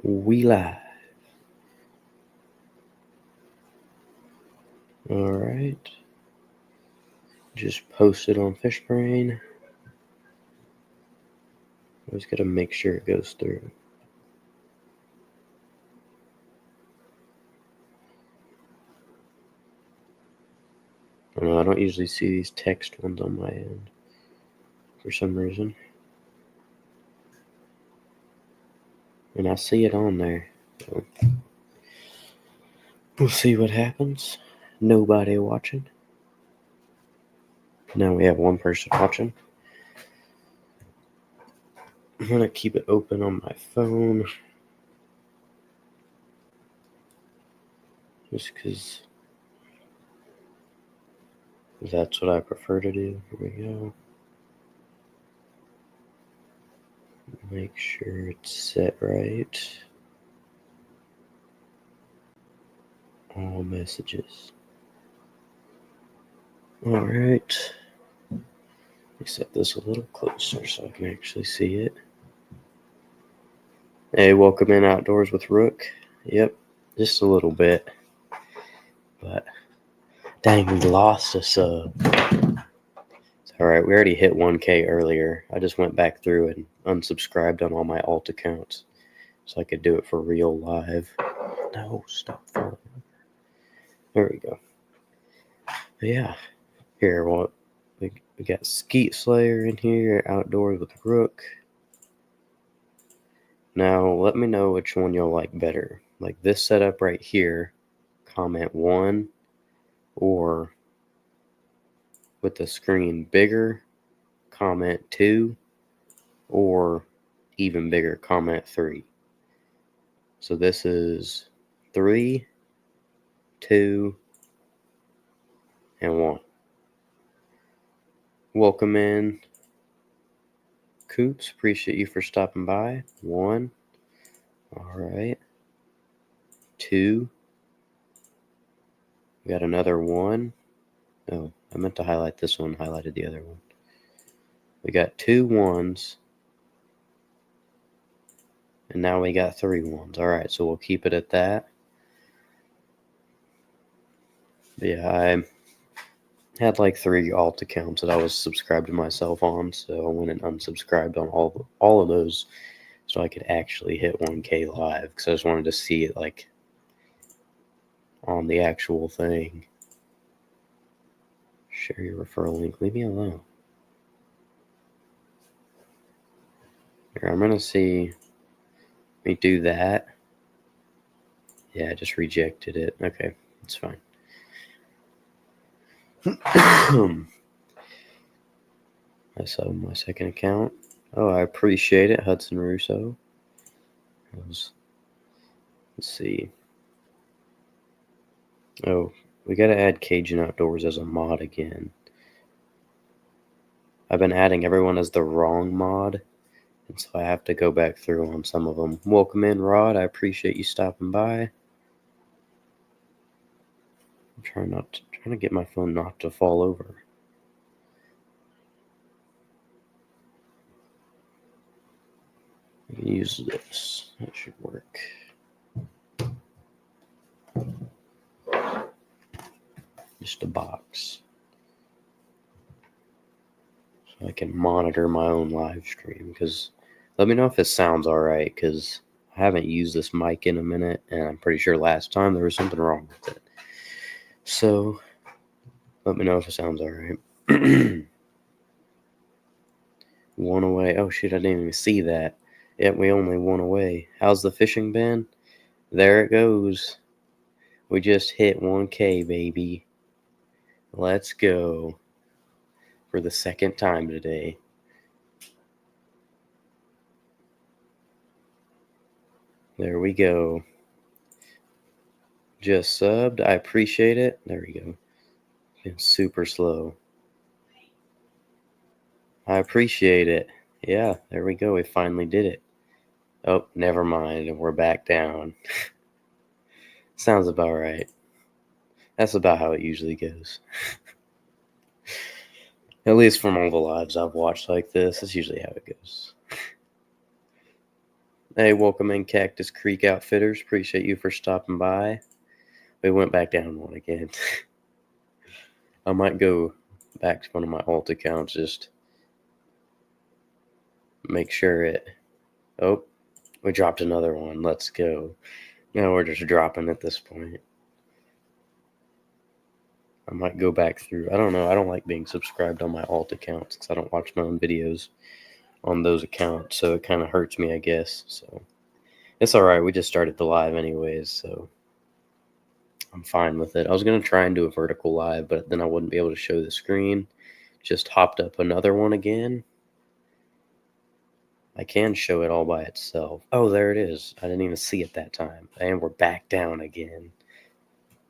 We live. All right. Just posted on Fishbrain. Always got to make sure it goes through. I don't know, I don't usually see these text ones on my end for some reason. And I see it on there. So we'll see what happens. Nobody watching. Now we have one person watching. I'm going to keep it open on my phone. Just because that's what I prefer to do. Here we go. Make sure it's set right. All messages. All right. Let me set this a little closer so I can actually see it. Hey, welcome in Outdoors with Rook. Yep, just a little bit. But dang, we lost a sub. It's alright, we already hit 1K earlier. I just went back through and unsubscribed on all my alt accounts so I could do it for real live. No, stop falling. There we go. But yeah, here, what we got Skeet Slayer in here, Outdoors with Rook. Now, let me know which one you'll like better. Like this setup right here, comment 1, or with the screen bigger, comment 2, or even bigger, comment 3. So this is 3, 2, and 1. Welcome in, Coops. Appreciate you for stopping by. 1. All right. 2. We got another 1. Oh, I meant to highlight this one. Highlighted the other one. We got 2 1s. And now we got 3 1s. All right, so we'll keep it at that. Yeah, I had like 3 alt accounts that I was subscribed to myself on, so I went and unsubscribed on all of those so I could actually hit 1K live, because I just wanted to see it like on the actual thing. Share your referral link. Leave me alone. Here, I'm gonna see. Let me do that. Yeah, I just rejected it. Okay, it's fine. I saw my second account. Oh, I appreciate it, Hudson Russo. Let's see. Oh, we gotta add Cajun Outdoors as a mod again. I've been adding everyone as the wrong mod, and so I have to go back through on some of them. Welcome in, Rod. I appreciate you stopping by. I'm trying to get my phone not to fall over. I can use this. That should work. Just a box. So I can monitor my own live stream. Because let me know if it sounds alright, because I haven't used this mic in a minute, and I'm pretty sure last time there was something wrong with it. So let me know if it sounds alright. 1 away. Oh shit, I didn't even see that. Yep, we only 1 away. How's the fishing been? There it goes. We just hit 1K, baby. Let's go. For the second time today. There we go. Just subbed. I appreciate it. There we go. Been super slow. I appreciate it. Yeah, there we go. We finally did it. Oh, never mind. We're back down. Sounds about right. That's about how it usually goes. At least from all the lives I've watched like this, that's usually how it goes. Hey, welcome in, Cactus Creek Outfitters. Appreciate you for stopping by. We went back down one again. I might go back to one of my alt accounts, just make sure it... Oh, we dropped another one. Let's go. Now we're just dropping at this point. I might go back through. I don't know. I don't like being subscribed on my alt accounts because I don't watch my own videos on those accounts, so it kind of hurts me, I guess. So it's all right. We just started the live anyways, so I'm fine with it. I was going to try and do a vertical live, but then I wouldn't be able to show the screen. Just hopped up another one again. I can show it all by itself. Oh, there it is. I didn't even see it that time. And we're back down again.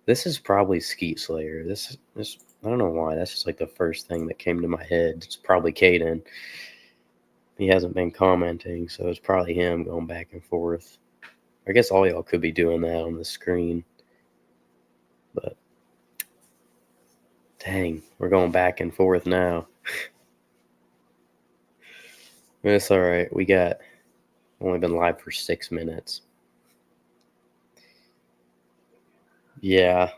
This is probably Skeet Slayer. This I don't know why. That's just like the first thing that came to my head. It's probably Caden. He hasn't been commenting, so it's probably him going back and forth. I guess all y'all could be doing that on the screen. But dang, we're going back and forth now. It's all right. We got only been live for 6 minutes. Yeah.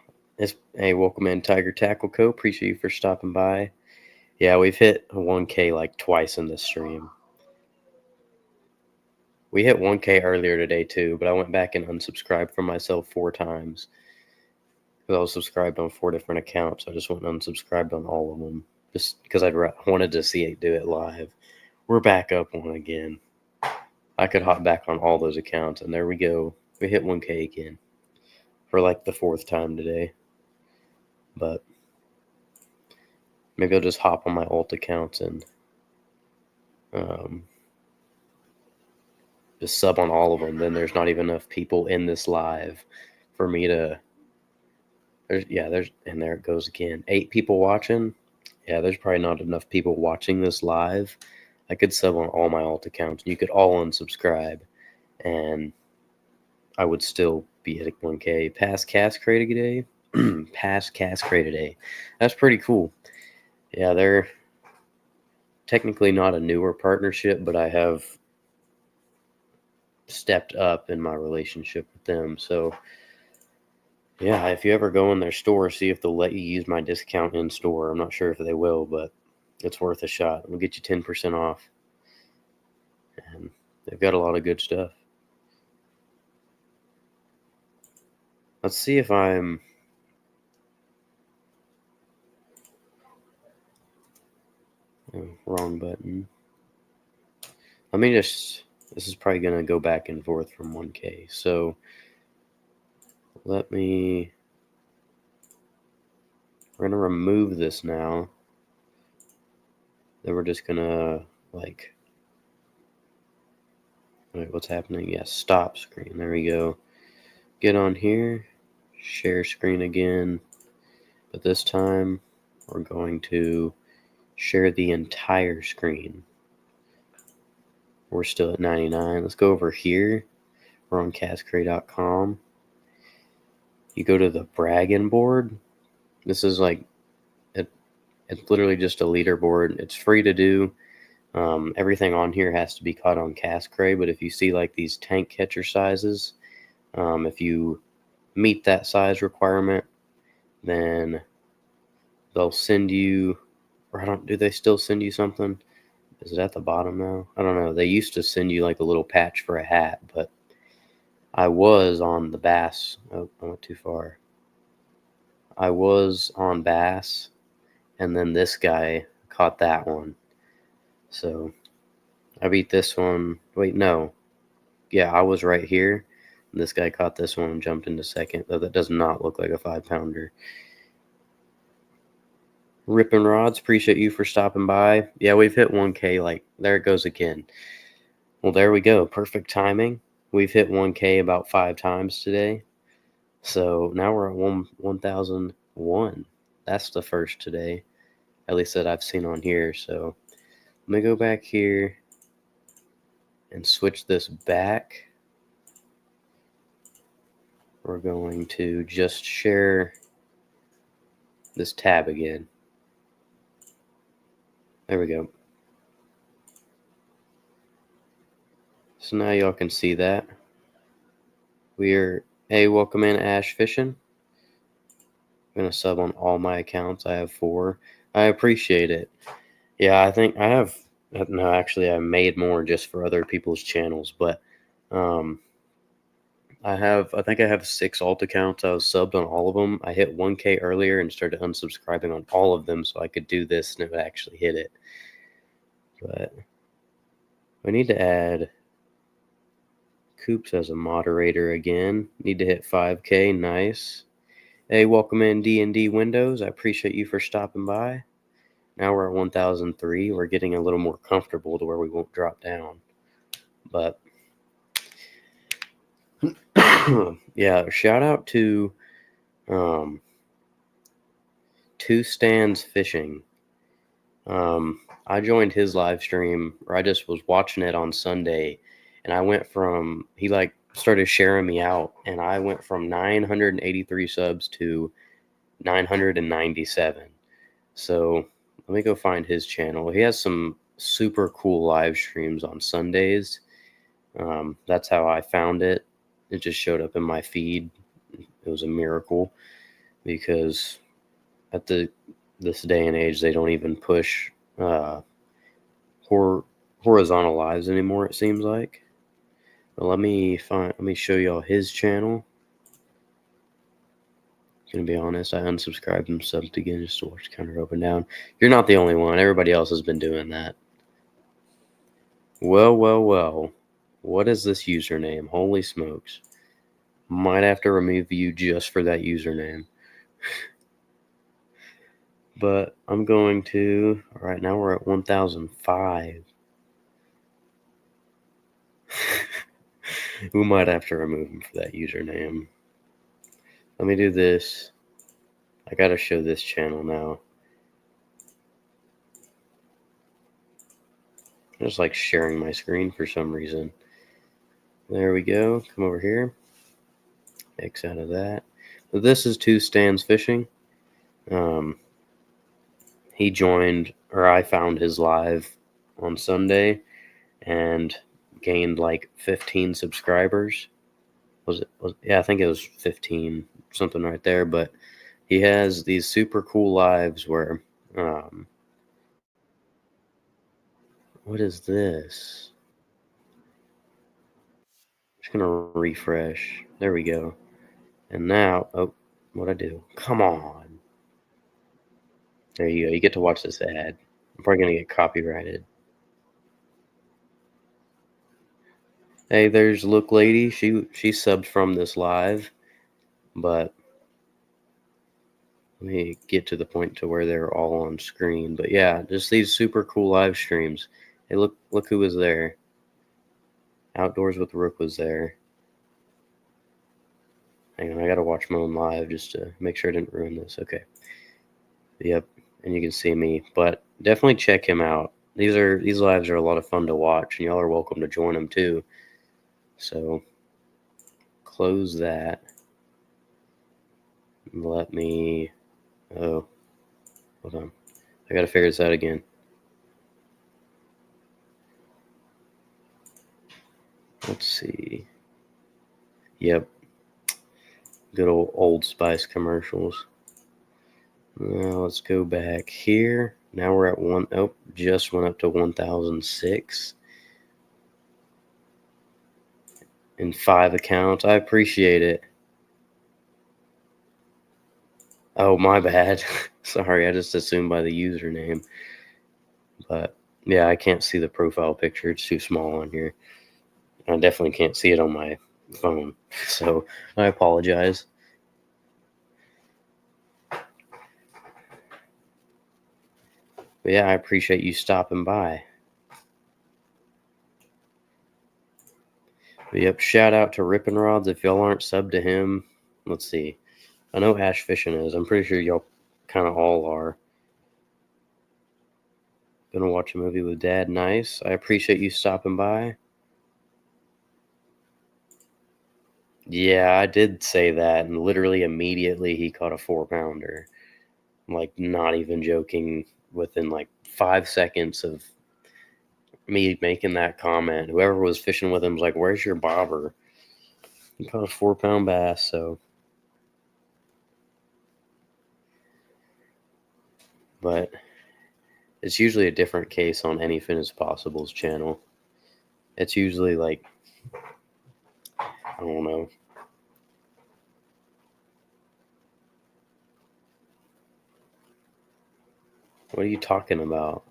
Hey, welcome in, Tiger Tackle Co. Appreciate you for stopping by. Yeah, we've hit 1K like twice in this stream. We hit 1K earlier today too, but I went back and unsubscribed from myself 4 times. Because I was subscribed on 4 different accounts. I just went and unsubscribed on all of them. Just because I wanted to see it do it live. We're back up one again. I could hop back on all those accounts, and there we go. We hit 1K again. For like the 4th time today. But maybe I'll just hop on my alt accounts and just sub on all of them. Then there's not even enough people in this live for me to... and there it goes again. 8 people watching. Yeah, there's probably not enough people watching this live. I could sub on all my alt accounts. You could all unsubscribe, and I would still be at 1K. Pass Cast Crate today. Pass Cast Crate today. That's pretty cool. Yeah, they're technically not a newer partnership, but I have stepped up in my relationship with them. So yeah, if you ever go in their store, see if they'll let you use my discount in store. I'm not sure if they will, but it's worth a shot. We'll get you 10% off. And they've got a lot of good stuff. Let's see if I'm... Oh, wrong button. Let me just... This is probably going to go back and forth from 1K. So let me... We're going to remove this now. Then we're just going to, like... Wait, what's happening? Yeah, stop screen. There we go. Get on here. Share screen again. But this time, we're going to share the entire screen. We're still at 99. Let's go over here. We're on castcrate.com. You go to the bragging board. This is like, it's literally just a leaderboard. It's free to do. Everything on here has to be caught on Cast Crate, but if you see like these tank catcher sizes, if you meet that size requirement, then they'll send you, or do they still send you something? Is it at the bottom now? I don't know. They used to send you like a little patch for a hat, but I was on the bass. Oh, I went too far. I was on bass, and then this guy caught that one. So I beat this one. Wait, no. Yeah, I was right here. This guy caught this one and jumped into second, though that does not look like a 5-pounder. Rippin' Rods, appreciate you for stopping by. Yeah, we've hit 1K. Like, there it goes again. Well, there we go. Perfect timing. We've hit 1K about 5 times today. So now we're at 1,001. That's the first today, at least that I've seen on here. So let me go back here and switch this back. We're going to just share this tab again. There we go. So now y'all can see that. Hey, welcome in Ash Fishing. I'm going to sub on all my accounts. I have 4. I appreciate it. Yeah, I think I have, no, actually I made more just for other people's channels, but I think I have 6 alt accounts. I was subbed on all of them. I hit 1K earlier and started unsubscribing on all of them so I could do this and it would actually hit it. But we need to add Coops as a moderator again. Need to hit 5K. Nice. Hey, welcome in D&D Windows. I appreciate you for stopping by. Now we're at 1003. We're getting a little more comfortable to where we won't drop down. But yeah, shout out to Two Stands Fishing. I joined his live stream, or I just was watching it on Sunday, and I went from, he like started sharing me out, and I went from 983 subs to 997. So let me go find his channel. He has some super cool live streams on Sundays. That's how I found it. It just showed up in my feed. It was a miracle because at this day and age, they don't even push horizontal lives anymore, it seems like. But let me show y'all his channel. Gonna be honest, I unsubscribed and subbed again just to watch the counter open down. You're not the only one. Everybody else has been doing that. Well. What is this username? Holy smokes. Might have to remove you just for that username. But I'm going to, right now we're at 1005. We might have to remove him for that username. Let me do this. I gotta show this channel now. I just like sharing my screen for some reason. There we go. Come over here. X out of that. So this is Two Stands Fishing. He joined, or I found his live on Sunday and gained like 15 subscribers. Yeah, I think it was 15, something right there. But he has these super cool lives where, what is this? Just gonna refresh. There we go. And now, oh, what'd I do? Come on. There you go. You get to watch this ad. I'm probably gonna get copyrighted. Hey, there's Look Lady. She subbed from this live, but let me get to the point to where they're all on screen. But yeah, just these super cool live streams. Hey, look who was there. Outdoors with Rook was there. Hang on, I gotta watch my own live just to make sure I didn't ruin this. Okay. Yep, and you can see me. But definitely check him out. These lives are a lot of fun to watch, and y'all are welcome to join them too. So close that. Let me. Oh, hold on. I gotta figure this out again. Let's see. Yep. Good Old Spice commercials. Now let's go back here. Now we're at just went up to 1006. In 5 accounts. I appreciate it. Oh, my bad. Sorry, I just assumed by the username. But yeah, I can't see the profile picture. It's too small on here. I definitely can't see it on my phone. So I apologize. But yeah, I appreciate you stopping by. But yep, shout out to Rippin' Rods. If y'all aren't subbed to him, let's see. I know Ash Fishing is. I'm pretty sure y'all kind of all are. Gonna watch a movie with Dad. Nice. I appreciate you stopping by. Yeah, I did say that, and literally immediately he caught a 4-pounder. Like, not even joking, within like 5 seconds of me making that comment. Whoever was fishing with him was like, "Where's your bobber?" He caught a 4-pound bass, so. But it's usually a different case on Anyfin is Possible's channel. It's usually like, I don't know. What are you talking about?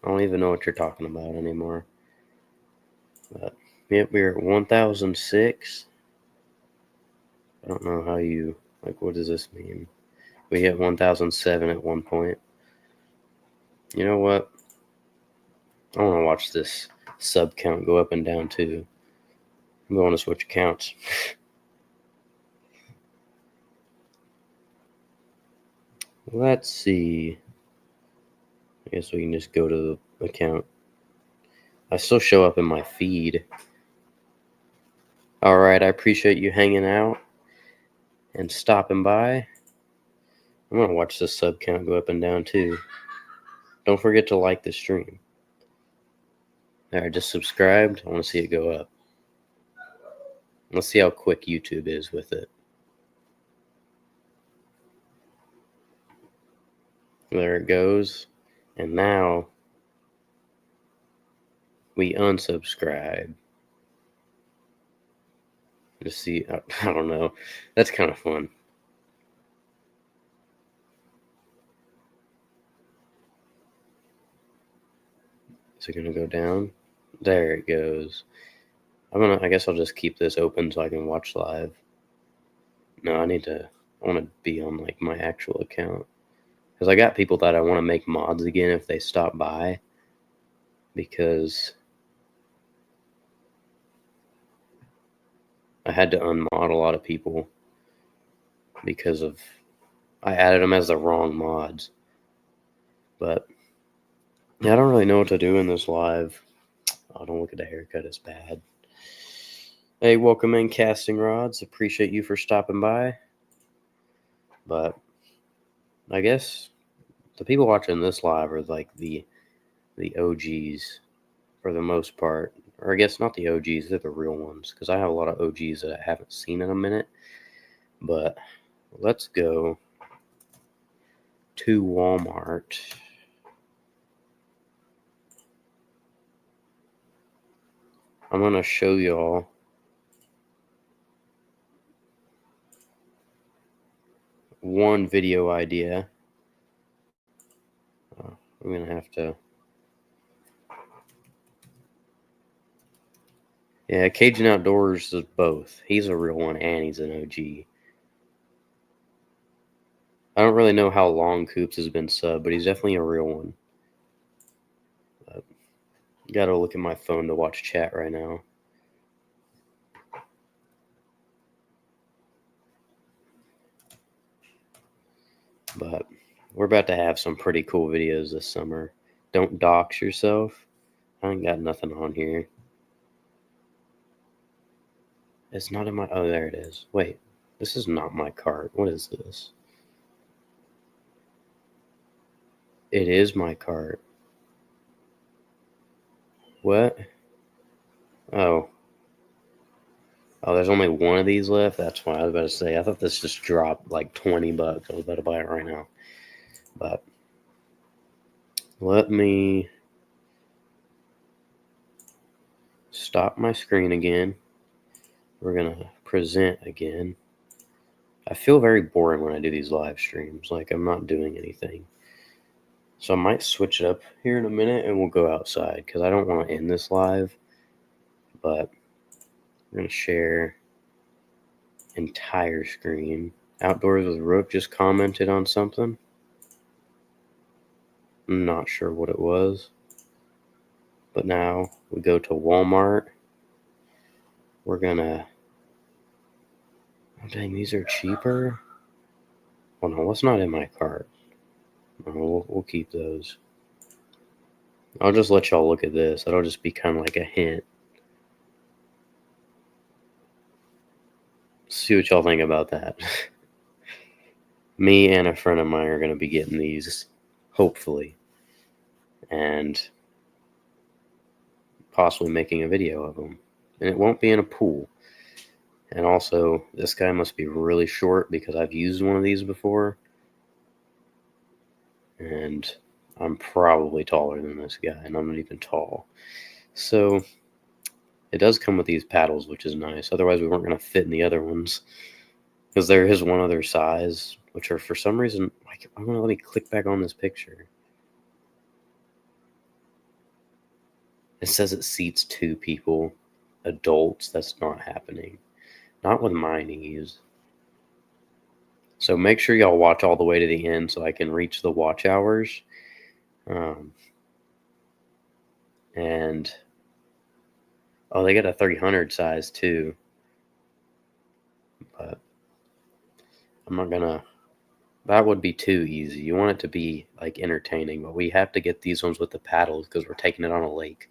I don't even know what you're talking about anymore. But yep, we're at 1006. I don't know how you, like, what does this mean? We hit 1007 at one point. You know what? I want to watch this sub count go up and down too. I'm going to switch accounts. Let's see. I guess we can just go to the account. I still show up in my feed. All right, I appreciate you hanging out and stopping by. I'm going to watch this sub count go up and down too. Don't forget to like the stream. All right, just subscribed. I want to see it go up. Let's see how quick YouTube is with it. There it goes. And now we unsubscribe. Just see, I don't know. That's kind of fun. Is it gonna go down? There it goes. I guess I'll just keep this open so I can watch live. No, I want to be on like my actual account. Because I got people that I want to make mods again if they stop by. Because I had to unmod a lot of people because of I added them as the wrong mods. But yeah, I don't really know what to do in this live. Oh, don't look at the haircut, it's bad. Hey, welcome in, Casting Rods. Appreciate you for stopping by. But I guess the people watching this live are like the OGs for the most part. Or I guess not the OGs, they're the real ones. Because I have a lot of OGs that I haven't seen in a minute. But let's go to Walmart. I'm going to show y'all one video idea. I'm going to have to... Yeah, Cajun Outdoors is both. He's a real one and he's an OG. I don't really know how long Coops has been subbed, but he's definitely a real one. Gotta look at my phone to watch chat right now. But we're about to have some pretty cool videos this summer. Don't dox yourself. I ain't got nothing on here. It's not in my... Oh, there it is. Wait, this is not my cart. What is this? It is my cart. What? Oh. Oh, there's only one of these left? That's why I was about to say. I thought this just dropped like $20. I was about to buy it right now. But let me stop my screen again. We're going to present again. I feel very boring when I do these live streams. Like I'm not doing anything. So I might switch it up here in a minute and we'll go outside because I don't want to end this live. But I'm going to share entire screen. Outdoors with Rook just commented on something. I'm not sure what it was. But now we go to Walmart. We're going to... Oh, dang, these are cheaper? Oh, no, what's not in my cart? Oh, we'll keep those. I'll just let y'all look at this. That'll just be kind of like a hint. See what y'all think about that. Me and a friend of mine are going to be getting these. hopefully, and possibly making a video of them. And it won't be in a pool. And also, this guy must be really short because I've used one of these before. And I'm probably taller than this guy, and I'm not even tall. So it does come with these paddles, which is nice. Otherwise, we weren't going to fit in the other ones. Because there is one other size, which are for some reason, I'm going to let me click back on this picture. It says it seats 2 people, adults. That's not happening. Not with my knees. So make sure y'all watch all the way to the end so I can reach the watch hours. And oh, they got a 300 size too. But I'm not gonna. That would be too easy. You want it to be like entertaining, but we have to get these ones with the paddles because we're taking it on a lake.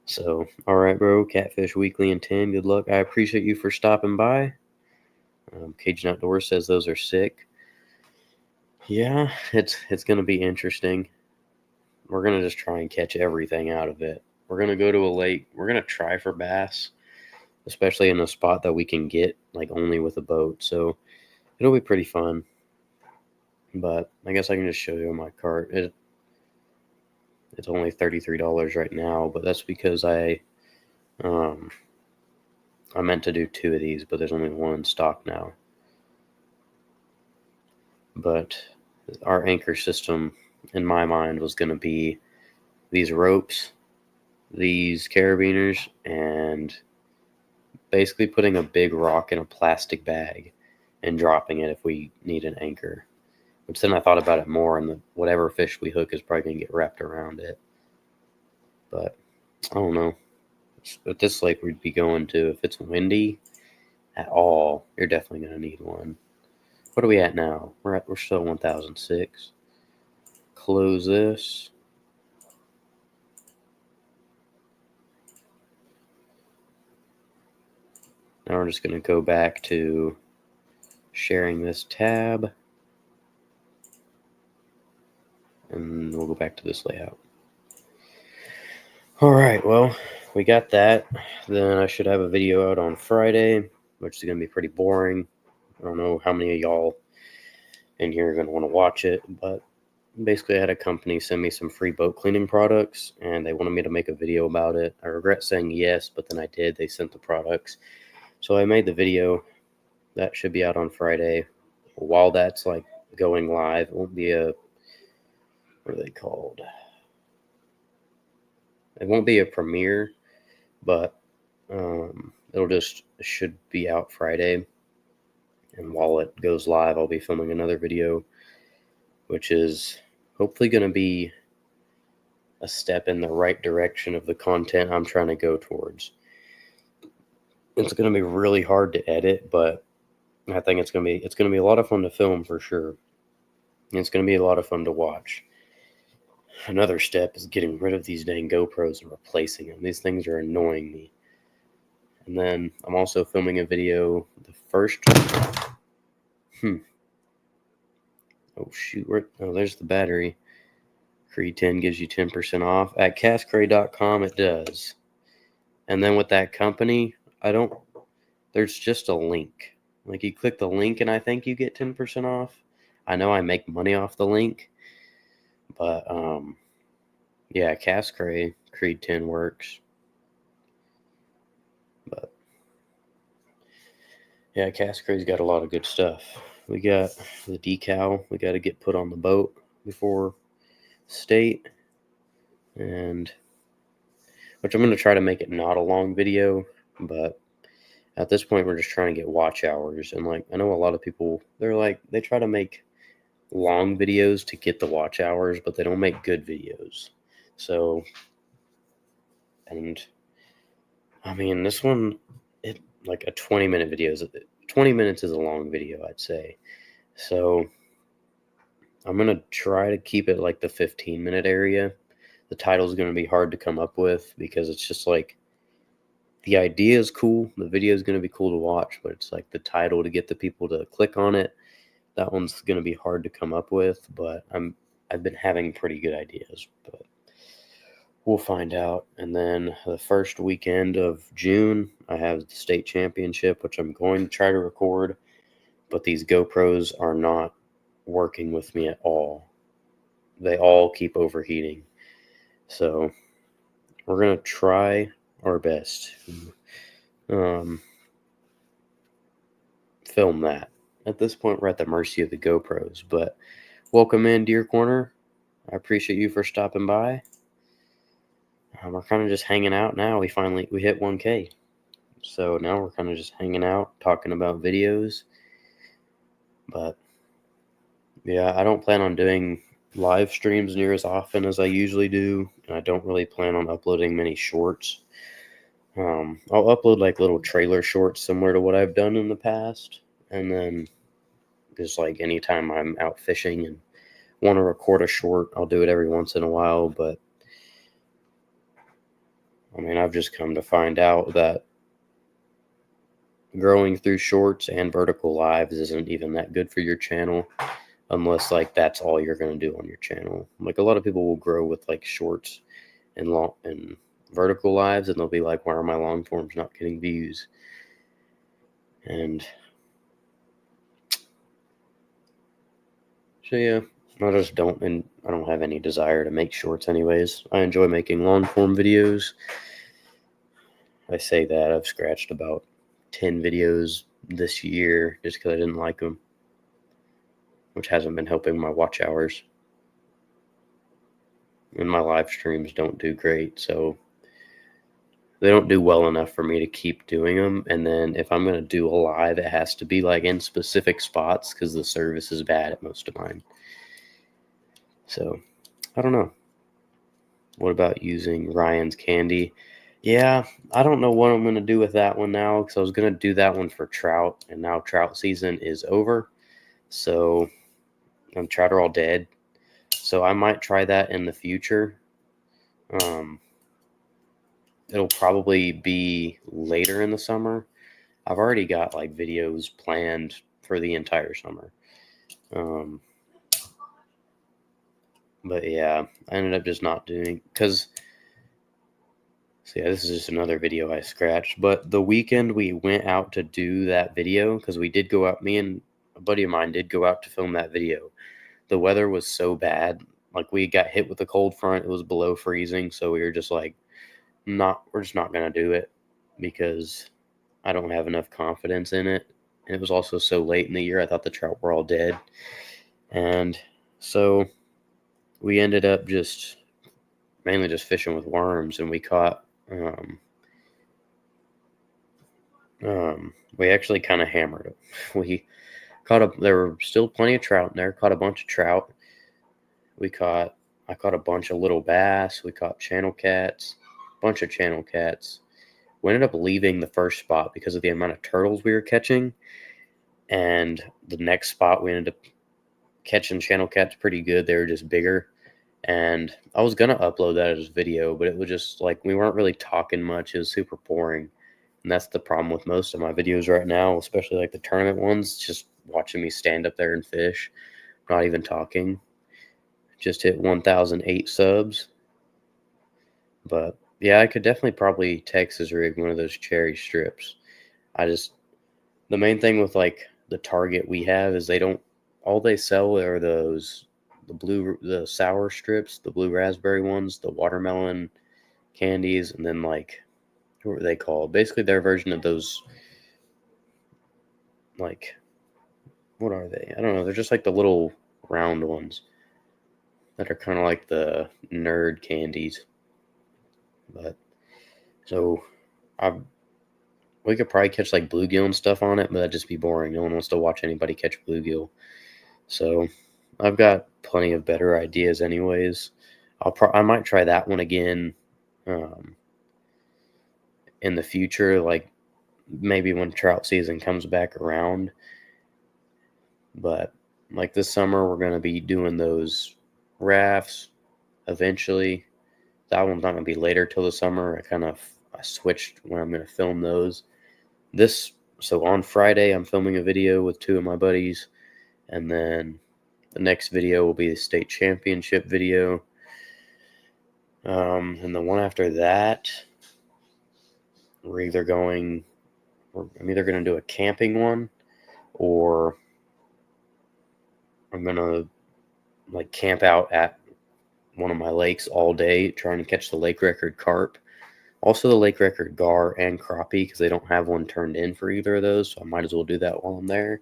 So, all right, bro. Catfish Weekly and 10. Good luck. I appreciate you for stopping by. Cajun Outdoors says those are sick. Yeah, it's gonna be interesting. We're gonna just try and catch everything out of it. We're gonna go to a lake. We're gonna try for bass, especially in a spot that we can get like only with a boat. So it'll be pretty fun. But I guess I can just show you my cart. It's only $33 right now, but that's because I meant to do 2 of these, but there's only 1 in stock now. But our anchor system, in my mind, was going to be these ropes, these carabiners, and basically putting a big rock in a plastic bag and dropping it if we need an anchor. Which then I thought about it more, and whatever fish we hook is probably going to get wrapped around it. But I don't know. At this lake we'd be going to, if it's windy at all, you're definitely going to need one. What are we at now? We're still 1006. Close this. Now we're just going to go back to sharing this tab. And we'll go back to this layout. All right, well, we got that. Then I should have a video out on Friday, which is going to be pretty boring. I don't know how many of y'all in here are going to want to watch it, but basically I had a company send me some free boat cleaning products, and they wanted me to make a video about it. I regret saying yes, but then I did. They sent the products. So I made the video. That should be out on Friday. While that's like going live, it won't be a, what are they called? It won't be a premiere, but should be out Friday. And while it goes live, I'll be filming another video, which is hopefully going to be a step in the right direction of the content I'm trying to go towards. It's going to be really hard to edit, but I think it's going to be a lot of fun to film for sure. And it's going to be a lot of fun to watch. Another step is getting rid of these dang GoPros and replacing them. These things are annoying me. And then I'm also filming a video. The first. Oh shoot! There's the battery. Creed 10 gives you 10% off at CastCray.com. It does. And then with that company, there's just a link. Like you click the link and I think you get 10% off. I know I make money off the link, but yeah, CastCray, Creed 10 works. But yeah, CastCray's got a lot of good stuff. We got the decal we got to get put on the boat before state, and which I'm going to try to make it not a long video, but at this point we're just trying to get watch hours. And like I know a lot of people, they try to make long videos to get the watch hours, but they don't make good videos. So, and I mean, this one, like a 20-minute video, 20 minutes is a long video, I'd say. So I'm going to try to keep it like the 15-minute area. The title is going to be hard to come up with because it's just like, the idea is cool. The video is going to be cool to watch, but it's like the title to get the people to click on it. That one's going to be hard to come up with, but I'm I've been having pretty good ideas, but we'll find out. And then the first weekend of June, I have the state championship, which I'm going to try to record, but these GoPros are not working with me at all. They all keep overheating. So we're going to try our best to film that. At this point, we're at the mercy of the GoPros, but welcome in, Deer Corner. I appreciate you for stopping by. We're kind of just hanging out now. We hit 1K. So now we're kind of just hanging out, talking about videos. But yeah, I don't plan on doing live streams near as often as I usually do. And I don't really plan on uploading many shorts. I'll upload like little trailer shorts similar to what I've done in the past. And then just like anytime I'm out fishing and want to record a short, I'll do it every once in a while. But I mean, I've just come to find out that growing through shorts and vertical lives isn't even that good for your channel unless like that's all you're going to do on your channel. Like a lot of people will grow with like shorts and long and vertical lives, and they'll be like, why are my long forms not getting views? And so yeah, I just don't, and I don't have any desire to make shorts anyways. I enjoy making long form videos. I say that I've scratched about 10 videos this year just because I didn't like them, which hasn't been helping my watch hours. And my live streams don't do great, so they don't do well enough for me to keep doing them. And then if I'm going to do a live, it has to be like in specific spots because the service is bad at most of mine. So I don't know. What about using Ryan's Candy? Yeah, I don't know what I'm going to do with that one now because I was going to do that one for trout, and now trout season is over. So trout are all dead. So I might try that in the future. It'll probably be later in the summer. I've already got like videos planned for the entire summer. But yeah, I ended up just not doing because. So yeah, this is just another video I scratched. But the weekend we went out to do that video, because we did go out, me and a buddy of mine did go out to film that video. The weather was so bad. Like we got hit with a cold front. It was below freezing. So we were just like, we're just not going to do it because I don't have enough confidence in it. And it was also so late in the year. I thought the trout were all dead. And so we ended up mainly just fishing with worms, and we caught, we actually kind of hammered it. We caught there were still plenty of trout in there, caught a bunch of trout. I caught a bunch of little bass. We caught channel cats, a bunch of channel cats. We ended up leaving the first spot because of the amount of turtles we were catching. And the next spot, we ended up catching channel cats pretty good. They were just bigger. And I was going to upload that as a video, but it was just like we weren't really talking much. It was super boring. And that's the problem with most of my videos right now, especially like the tournament ones, just watching me stand up there and fish, not even talking. Just hit 1,008 subs. But yeah, I could definitely probably Texas rig one of those cherry strips. The main thing with like the Target we have is all they sell are the sour strips, the blue raspberry ones, the watermelon candies, and then like, what were they called? Basically their version of those, like, what are they? I don't know. They're just like the little round ones that are kind of like the nerd candies. But so we could probably catch like bluegill and stuff on it, but that'd just be boring. No one wants to watch anybody catch bluegill. So I've got plenty of better ideas anyways. I might try that one again in the future, like maybe when trout season comes back around. But like this summer, we're going to be doing those rafts eventually. That one's not going to be later till the summer. I switched when I'm going to film those. So on Friday, I'm filming a video with two of my buddies. And then The next video will be the state championship video. And the one after that, I'm either going to do a camping one, or I'm going to like camp out at one of my lakes all day trying to catch the lake record carp. Also the lake record gar and crappie, because they don't have one turned in for either of those, so I might as well do that while I'm there.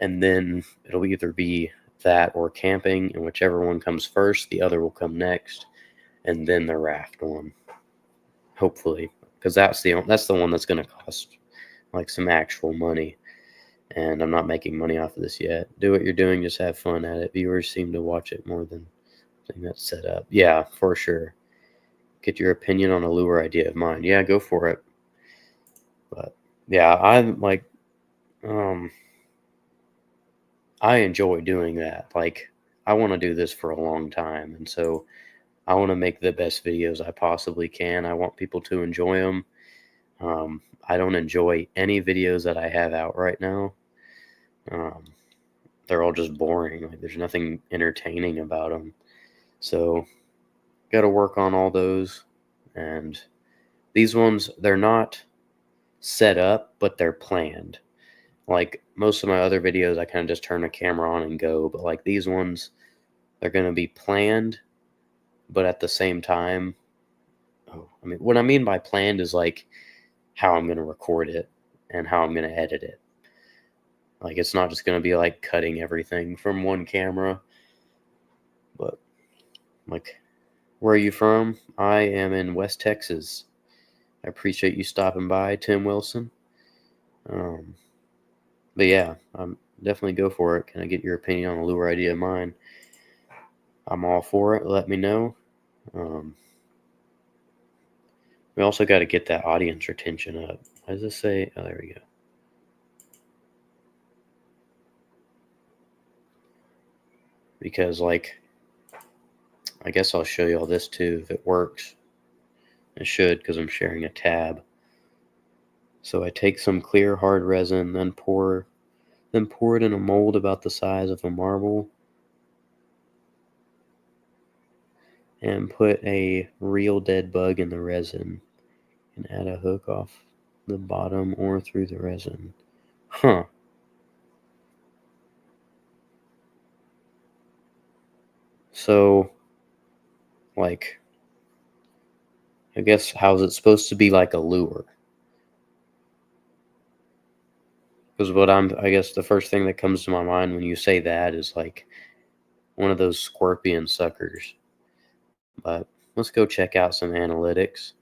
And then it'll either be that or camping, and whichever one comes first, the other will come next, and then the raft one. Hopefully, because that's the one that's going to cost like some actual money, and I'm not making money off of this yet. Do what you're doing, just have fun at it. Viewers seem to watch it more than something that's set up. Yeah, for sure. Get your opinion on a lure idea of mine. Yeah, go for it. But yeah, I'm like, I enjoy doing that. Like, I want to do this for a long time, and so I want to make the best videos I possibly can. I want people to enjoy them. I don't enjoy any videos that I have out right now. They're all just boring. Like, there's nothing entertaining about them. So, got to work on all those. And these ones, they're not set up, but they're planned. Like most of my other videos, I kind of just turn the camera on and go. But like these ones, they're going to be planned, but at the same time, what I mean by planned is like how I'm going to record it and how I'm going to edit it. Like, it's not just going to be like cutting everything from one camera. But like, where are you from? I am in West Texas. I appreciate you stopping by, Tim Wilson. But yeah, I'm definitely go for it. Can I get your opinion on a lure idea of mine? I'm all for it. Let me know. We also got to get that audience retention up. What does this say? Oh, there we go. Because, like, I guess I'll show you all this too if it works. It should, because I'm sharing a tab. So I take some clear hard resin, then pour it in a mold about the size of a marble, and put a real dead bug in the resin, and add a hook off the bottom or through the resin. Huh. So, like, I guess how's it supposed to be like a lure? Because I guess the first thing that comes to my mind when you say that is like one of those scorpion suckers. But let's go check out some analytics.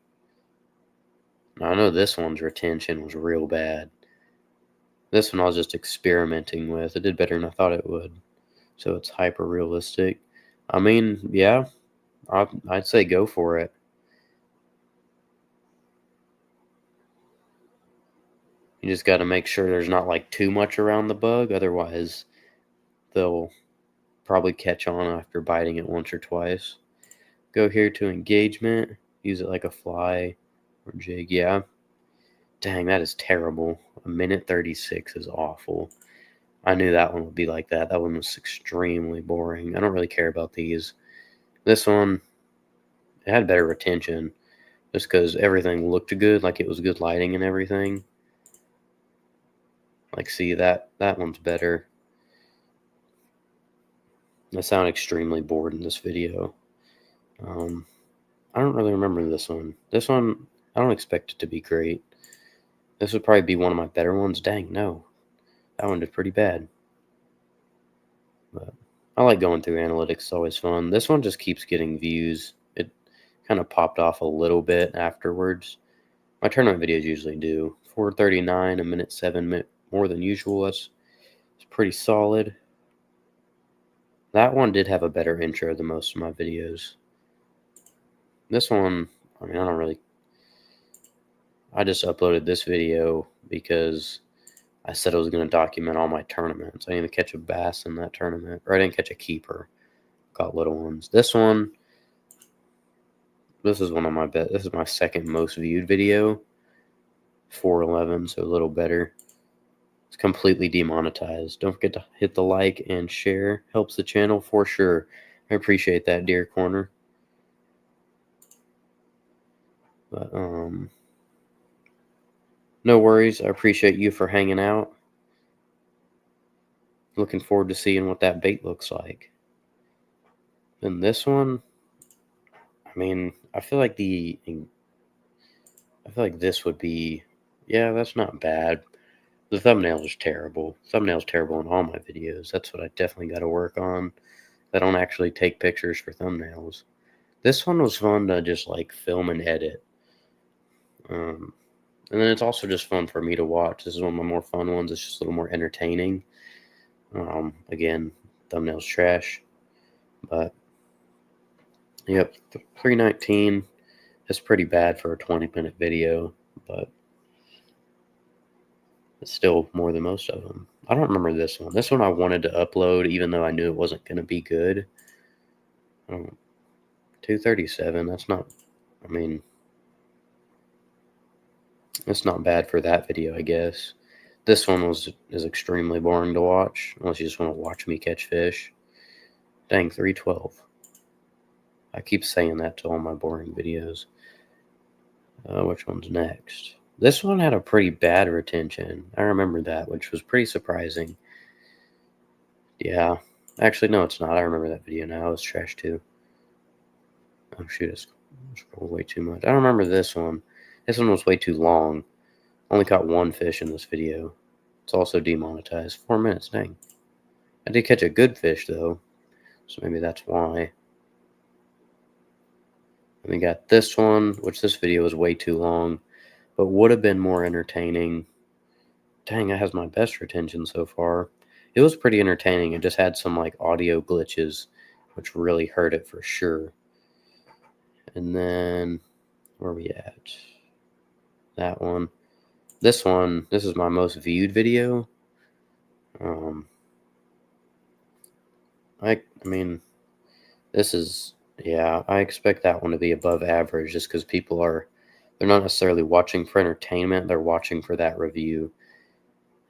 Now, I know this one's retention was real bad. This one I was just experimenting with. It did better than I thought it would. So it's hyper realistic. I mean, yeah, I'd say go for it. You just got to make sure there's not like too much around the bug. Otherwise, they'll probably catch on after biting it once or twice. Go here to engagement. Use it like a fly or jig. Yeah. Dang, that is terrible. 1:36 is awful. I knew that one would be like that. That one was extremely boring. I don't really care about these. This one, it had better retention just because everything looked good, like it was good lighting and everything. Like, see, that one's better. I sound extremely bored in this video. I don't really remember this one. This one, I don't expect it to be great. This would probably be one of my better ones. Dang, no. That one did pretty bad. But I like going through analytics. It's always fun. This one just keeps getting views. It kind of popped off a little bit afterwards. My tournament videos usually do. 4:39, 1:07 more than usual. It's pretty solid. That one did have a better intro than most of my videos. This one, I mean, I just uploaded this video because I said I was going to document all my tournaments. I didn't catch a bass in that tournament, or I didn't catch a keeper. Caught little ones. This is one of my best. This is my second most viewed video. 411, so a little better. It's completely demonetized. Don't forget to hit the like and share. Helps the channel for sure. I appreciate that, Deer Corner. But no worries. I appreciate you for hanging out. Looking forward to seeing what that bait looks like. And this one, I mean, I feel like this would be, yeah, that's not bad. The thumbnail is terrible. Thumbnail's terrible in all my videos. That's what I definitely got to work on. I don't actually take pictures for thumbnails. This one was fun to just like film and edit. And then it's also just fun for me to watch. This is one of my more fun ones. It's just a little more entertaining. Again, thumbnail's trash. But, yep, 319. That's pretty bad for a 20-minute video. But it's still more than most of them. I don't remember this one. This one I wanted to upload even though I knew it wasn't going to be good. 237, that's not, I mean, it's not bad for that video, I guess. This one is extremely boring to watch, unless you just want to watch me catch fish. Dang, 312. I keep saying that to all my boring videos. Which one's next? This one had a pretty bad retention. I remember that, which was pretty surprising. Yeah. Actually, no, it's not. I remember that video now. It was trash too. Oh, shoot. It's way too much. I don't remember this one. This one was way too long. Only caught one fish in this video. It's also demonetized. 4 minutes, dang. I did catch a good fish, though. So maybe that's why. And we got this one, which this video was way too long, but would have been more entertaining. Dang, it has my best retention so far. It was pretty entertaining. It just had some like audio glitches, which really hurt it for sure. And then, where are we at? That one. This one, this is my most viewed video. I mean, this is, yeah, I expect that one to be above average just because they're not necessarily watching for entertainment. They're watching for that review.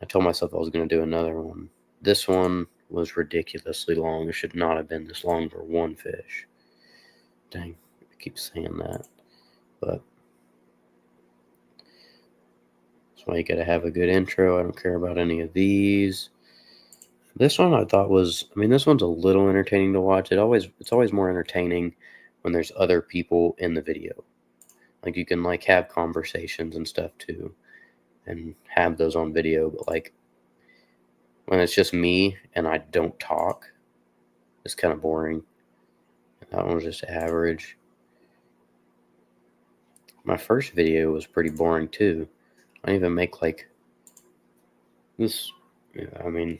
I told myself I was going to do another one. This one was ridiculously long. It should not have been this long for one fish. Dang, I keep saying that. But that's why you got to have a good intro. I don't care about any of these. This one I thought was, I mean, this one's a little entertaining to watch. It's always more entertaining when there's other people in the video. Like you can like have conversations and stuff too and have those on video, but like when it's just me and I don't talk, it's kind of boring. That one was just average. My first video was pretty boring too. I didn't even make like this. I mean,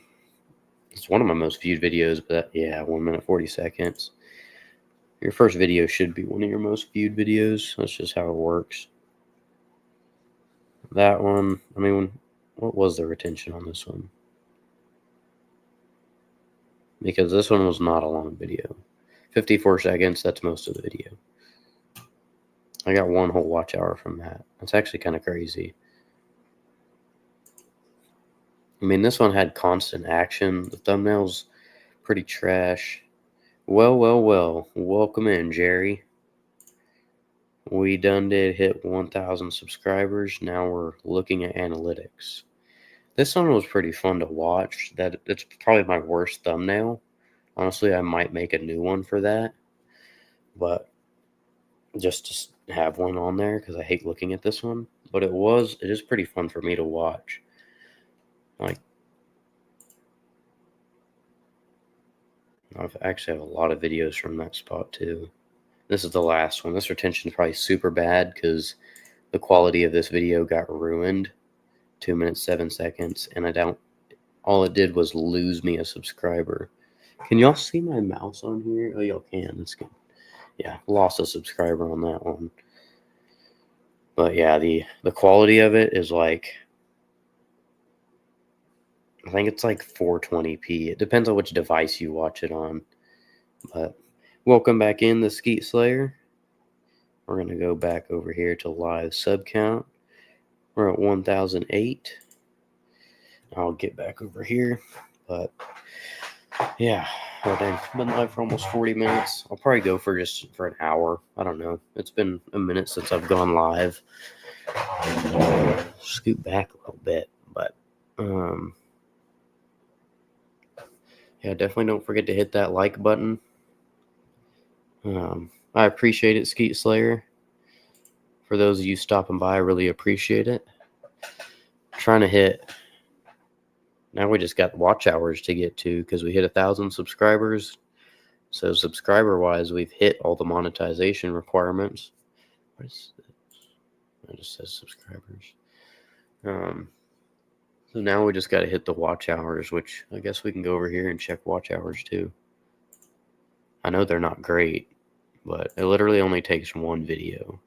it's one of my most viewed videos, but yeah, 1 minute 40 seconds. Your first video should be one of your most viewed videos. That's just how it works. That one, I mean, what was the retention on this one? Because this one was not a long video. 54 seconds, that's most of the video. I got one whole watch hour from that. That's actually kind of crazy. I mean, this one had constant action. The thumbnail's pretty trash. Well. Welcome in, Jerry. We done did hit 1,000 subscribers. Now we're looking at analytics. This one was pretty fun to watch. It's probably my worst thumbnail. Honestly, I might make a new one for that. But just to have one on there because I hate looking at this one. But it is pretty fun for me to watch. Like, I've actually have a lot of videos from that spot too. This is the last one. This retention is probably super bad because the quality of this video got ruined. 2 minutes, 7 seconds. And all it did was lose me a subscriber. Can y'all see my mouse on here? Oh, y'all can. That's good. Yeah, lost a subscriber on that one. But yeah, the quality of it is like, I think it's like 420p. It depends on which device you watch it on. But welcome back in, the Skeet Slayer. We're going to go back over here to live sub count. We're at 1,008. I'll get back over here. But yeah, oh dang, been live for almost 40 minutes. I'll probably go for an hour. I don't know. It's been a minute since I've gone live. Scoot back a little bit, but yeah, definitely don't forget to hit that like button. I appreciate it, Skeet Slayer. For those of you stopping by, I really appreciate it. Trying to hit. Now we just got watch hours to get to because we hit 1,000 subscribers. So subscriber-wise, we've hit all the monetization requirements. What is this? It just says subscribers. So now we just got to hit the watch hours, which I guess we can go over here and check watch hours too. I know they're not great, but it literally only takes one video.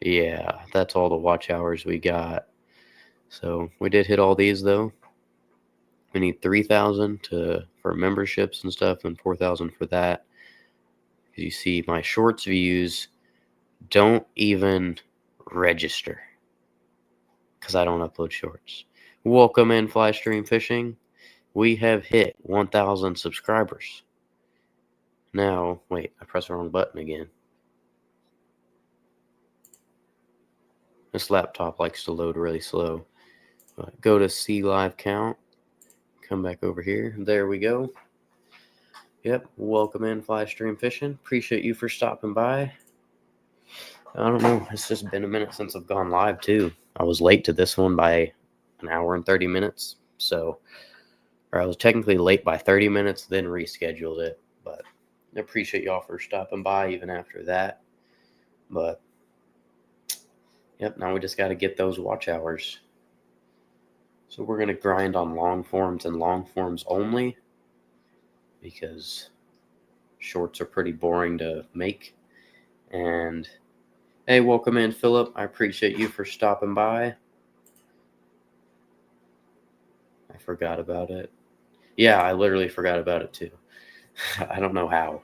Yeah, that's all the watch hours we got. So we did hit all these though. We need 3,000 for memberships and stuff, and 4,000 for that. You see, my shorts views don't even register because I don't upload shorts. Welcome in, Fly Stream Fishing. We have hit 1,000 subscribers. Now, wait, I pressed the wrong button again. This laptop likes to load really slow. Go to see live count. Come back over here. There we go. Yep. Welcome in, Fly Stream Fishing. Appreciate you for stopping by. I don't know. It's just been a minute since I've gone live, too. I was late to this one by an hour and 30 minutes. Or I was technically late by 30 minutes, then rescheduled it. But I appreciate y'all for stopping by even after that. But, yep, now we just got to get those watch hours. So we're going to grind on long forms and long forms only because shorts are pretty boring to make. And hey, welcome in, Philip. I appreciate you for stopping by. I forgot about it. Yeah, I literally forgot about it too. I don't know how,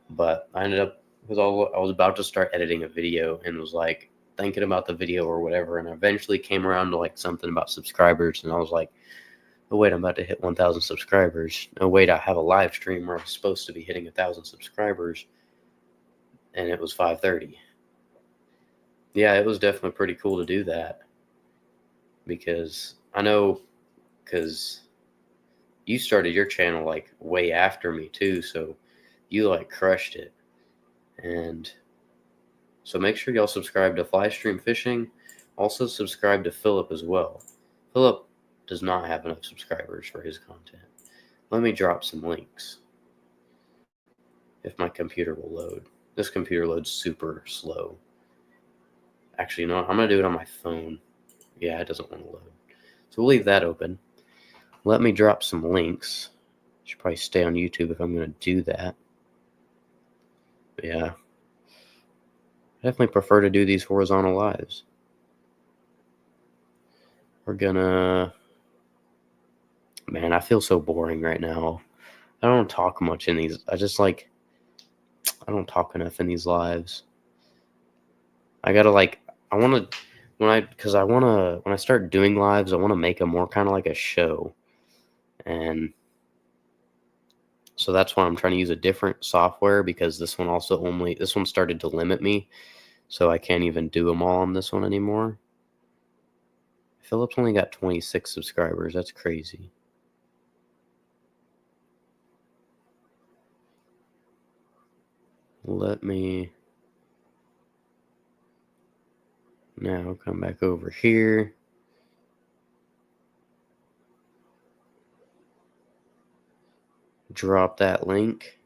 but I ended up I was about to start editing a video and was like thinking about the video or whatever, and I eventually came around to like something about subscribers, and I was like, oh wait, I'm about to hit 1,000 subscribers. Oh wait, I have a live stream where I'm supposed to be hitting 1,000 subscribers, and it was 5:30. Yeah, it was definitely pretty cool to do that because I know because you started your channel like way after me too, so you like crushed it. And so make sure y'all subscribe to Fly Stream Fishing. Also subscribe to Philip as well. Philip does not have enough subscribers for his content. Let me drop some links if my computer will load. This computer loads super slow. Actually, you know what? I'm going to do it on my phone. Yeah, it doesn't want to load. So we'll leave that open. Let me drop some links. Should probably stay on YouTube if I'm going to do that. But yeah. I definitely prefer to do these horizontal lives. We're gonna... Man, I feel so boring right now. I don't talk much in these. I don't talk enough in these lives. I gotta when I start doing lives, I want to make them more kind of like a show. And so that's why I'm trying to use a different software because this one started to limit me. So I can't even do them all on this one anymore. Philip's only got 26 subscribers. That's crazy. Let me now come back over here. Drop that link.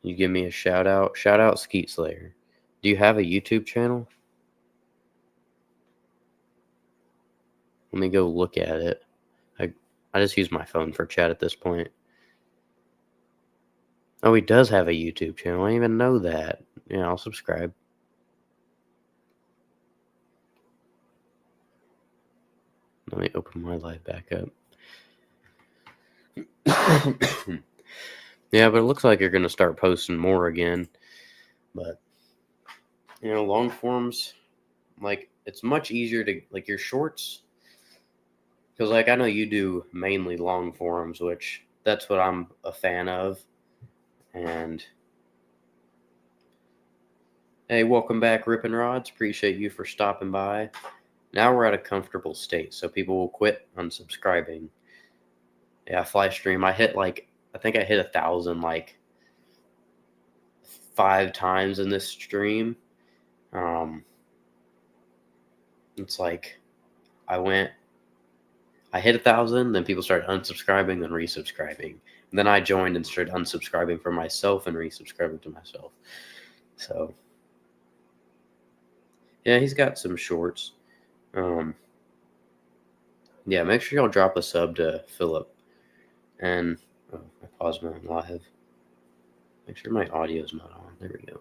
You give me a shout out. Shout out Skeet Slayer. Do you have a YouTube channel? Let me go look at it. I just use my phone for chat at this point. Oh, he does have a YouTube channel. I didn't even know that. Yeah, I'll subscribe. Let me open my live back up. Yeah, but it looks like you're going to start posting more again. But, long forms, it's much easier to, your shorts, Because, like, I know you do mainly long forms, which that's what I'm a fan of. And hey, welcome back, Rippin' Rods. Appreciate you for stopping by. Now we're at a comfortable state, so people will quit unsubscribing. Yeah, Flystream. I think I hit 1,000 like 5 times in this stream. It's like I hit 1,000, then people started unsubscribing, then resubscribing. And then I joined and started unsubscribing for myself and resubscribing to myself. So yeah, he's got some shorts. Yeah, make sure y'all drop a sub to Philip. And I paused my live. Make sure my audio's not on. There we go.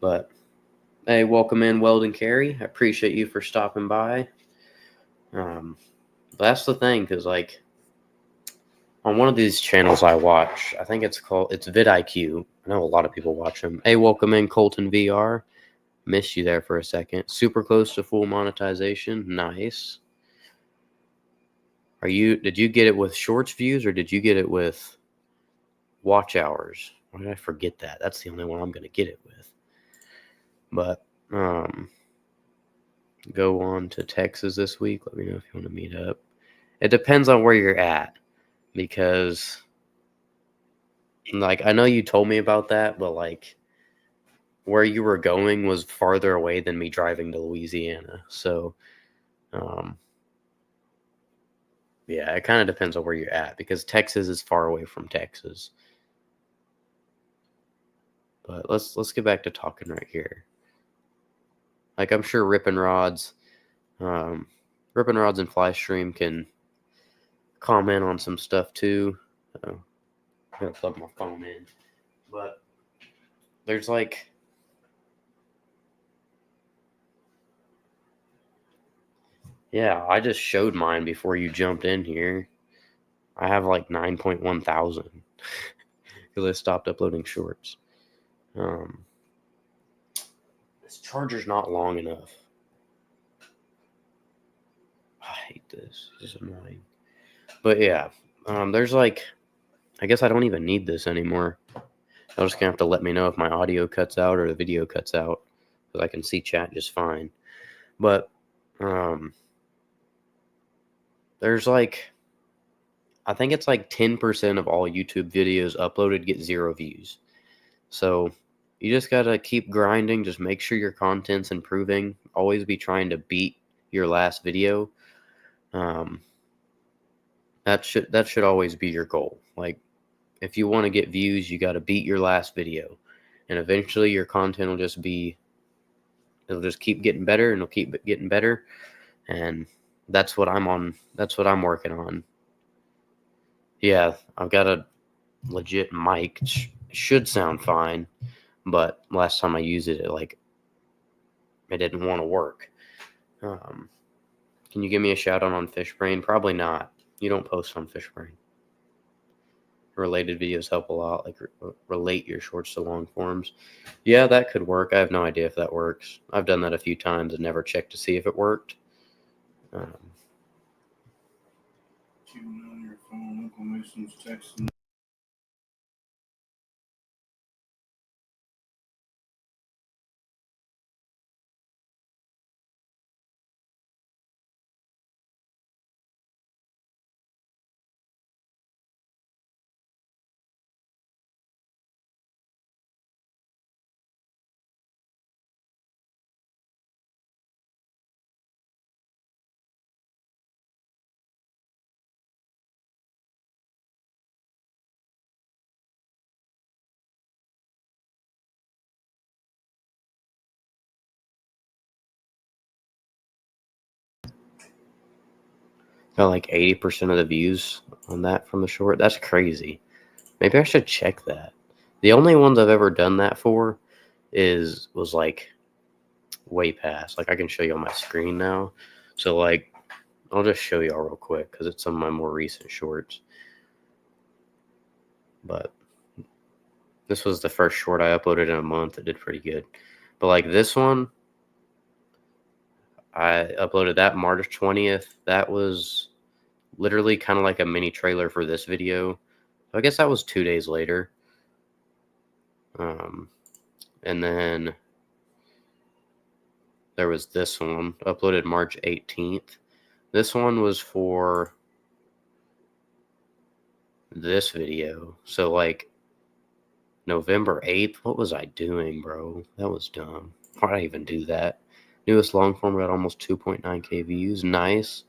But hey, welcome in, Weldon Carey. I appreciate you for stopping by. That's the thing, because like on one of these channels I watch, I think it's vidIQ. I know a lot of people watch them. Hey, welcome in, Colton VR. Missed you there for a second. Super close to full monetization. Nice. Did you get it with shorts views or did you get it with watch hours? Why did I forget that? That's the only one I'm gonna get it with. But go on to Texas this week. Let me know if you want to meet up. It depends on where you're at, because like I know you told me about that, but like where you were going was farther away than me driving to Louisiana. So yeah, it kind of depends on where you're at, because Texas is far away from Texas. But let's get back to talking right here. Like I'm sure Rippin' Rods and Flystream can comment on some stuff too. I'm gonna plug my phone in. But there's like yeah, I just showed mine before you jumped in here. I have like 9.1 thousand because I stopped uploading shorts. This charger's not long enough. I hate this. This is annoying. But yeah, there's like, I guess I don't even need this anymore. I'm just gonna have to let me know if my audio cuts out or the video cuts out, because I can see chat just fine. But there's like, I think it's like 10% of all YouTube videos uploaded get 0 views. So you just gotta keep grinding. Just make sure your content's improving. Always be trying to beat your last video. That should always be your goal. Like, if you want to get views, you got to beat your last video, and eventually your content will just keep getting better, and it'll keep getting better. And that's what I'm on. That's what I'm working on. Yeah, I've got a legit mic. Should sound fine, but last time I used it, it didn't want to work. Can you give me a shout out on Fishbrain? Probably not. You don't post on Fishbrain. Related videos help a lot, like relate your shorts to long forms. Yeah, that could work. I have no idea if that works. I've done that a few times and never checked to see if it worked. On your phone, Uncle Mason's texting. Got like 80% of the views on that from the short. That's crazy. Maybe I should check that. The only ones I've ever done that for was like way past. Like I can show you on my screen now. So like I'll just show y'all real quick because it's some of my more recent shorts. But this was the first short I uploaded in a month. It did pretty good. But like this one, I uploaded that March 20th. That was literally kind of like a mini trailer for this video. I guess that was 2 days later. And then there was this one uploaded March 18th. This one was for this video. So like November 8th. What was I doing, bro? That was dumb. Why did I even do that? Newest long form got almost 2.9K views. Nice.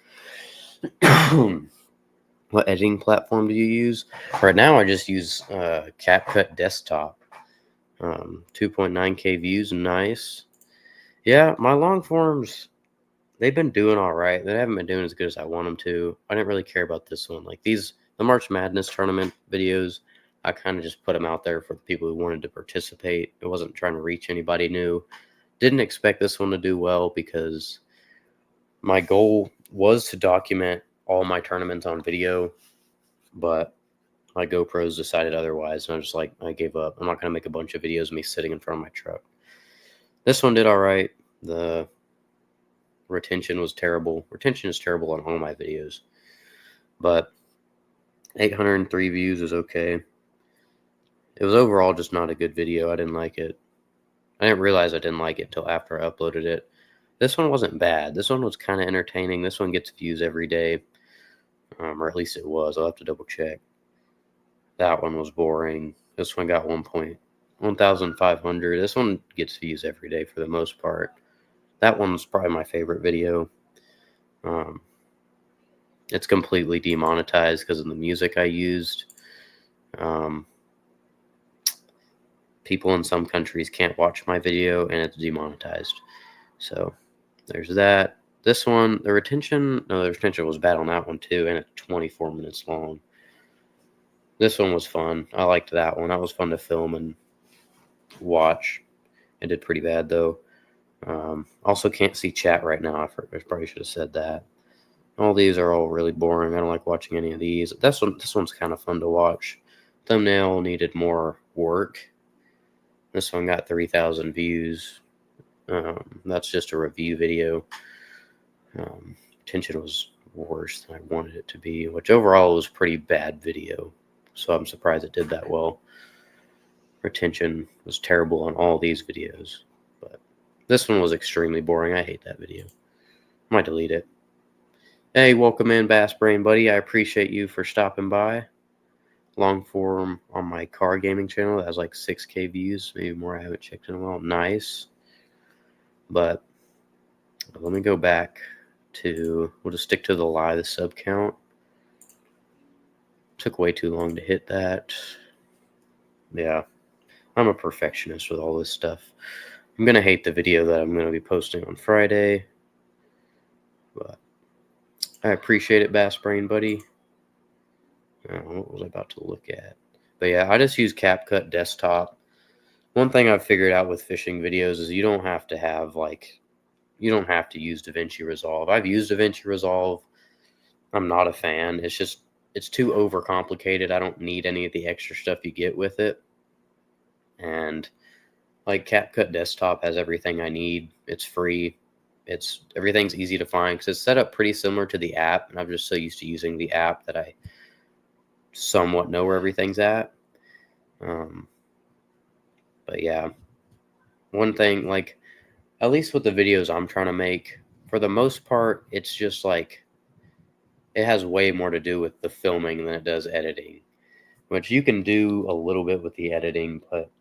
What editing platform do you use? Right now, I just use CapCut Desktop. 2.9K views. Nice. Yeah, my long forms, they've been doing all right. They haven't been doing as good as I want them to. I didn't really care about this one. Like the March Madness tournament videos, I kind of just put them out there for the people who wanted to participate. It wasn't trying to reach anybody new. Didn't expect this one to do well because my goal was to document all my tournaments on video, but my GoPros decided otherwise, and I was just like, I gave up. I'm not going to make a bunch of videos of me sitting in front of my truck. This one did all right. The retention was terrible. Retention is terrible on all my videos, but 803 views is okay. It was overall just not a good video. I didn't like it. I didn't realize I didn't like it until after I uploaded it. This one wasn't bad. This one was kind of entertaining. This one gets views every day, or at least it was. I'll have to double check. That one was boring. This one got 1,500. This one gets views every day for the most part. That one's probably my favorite video. It's completely demonetized because of the music I used. People in some countries can't watch my video, and it's demonetized. So there's that. This one, the retention was bad on that one too, and it's 24 minutes long. This one was fun. I liked that one. That was fun to film and watch. It did pretty bad though. Also can't see chat right now. I probably should have said that. All these are all really boring. I don't like watching any of these. This one's kind of fun to watch. Thumbnail needed more work. This one got 3,000 views. That's just a review video. Retention was worse than I wanted it to be, which overall was pretty bad video. So I'm surprised it did that well. Retention was terrible on all these videos, but this one was extremely boring. I hate that video. I might delete it. Hey, welcome in, Bass Brain buddy. I appreciate you for stopping by. Long form on my car gaming channel that has like 6K views, maybe more. I haven't checked in a while. Nice. But let me go back to, we'll just stick to the sub count. Took way too long to hit that. Yeah, I'm a perfectionist with all this stuff. I'm going to hate the video that I'm going to be posting on Friday. But I appreciate it, Bass Brain buddy. What was I about to look at? But yeah, I just use CapCut Desktop. One thing I've figured out with fishing videos is you don't have to use DaVinci Resolve. I've used DaVinci Resolve. I'm not a fan. It's too overcomplicated. I don't need any of the extra stuff you get with it. And like CapCut Desktop has everything I need. It's free. Everything's easy to find because it's set up pretty similar to the app, and I'm just so used to using the app that I somewhat know where everything's at. But yeah, one thing, like, at least with the videos I'm trying to make, for the most part, it's just like, it has way more to do with the filming than it does editing, which you can do a little bit with the editing, but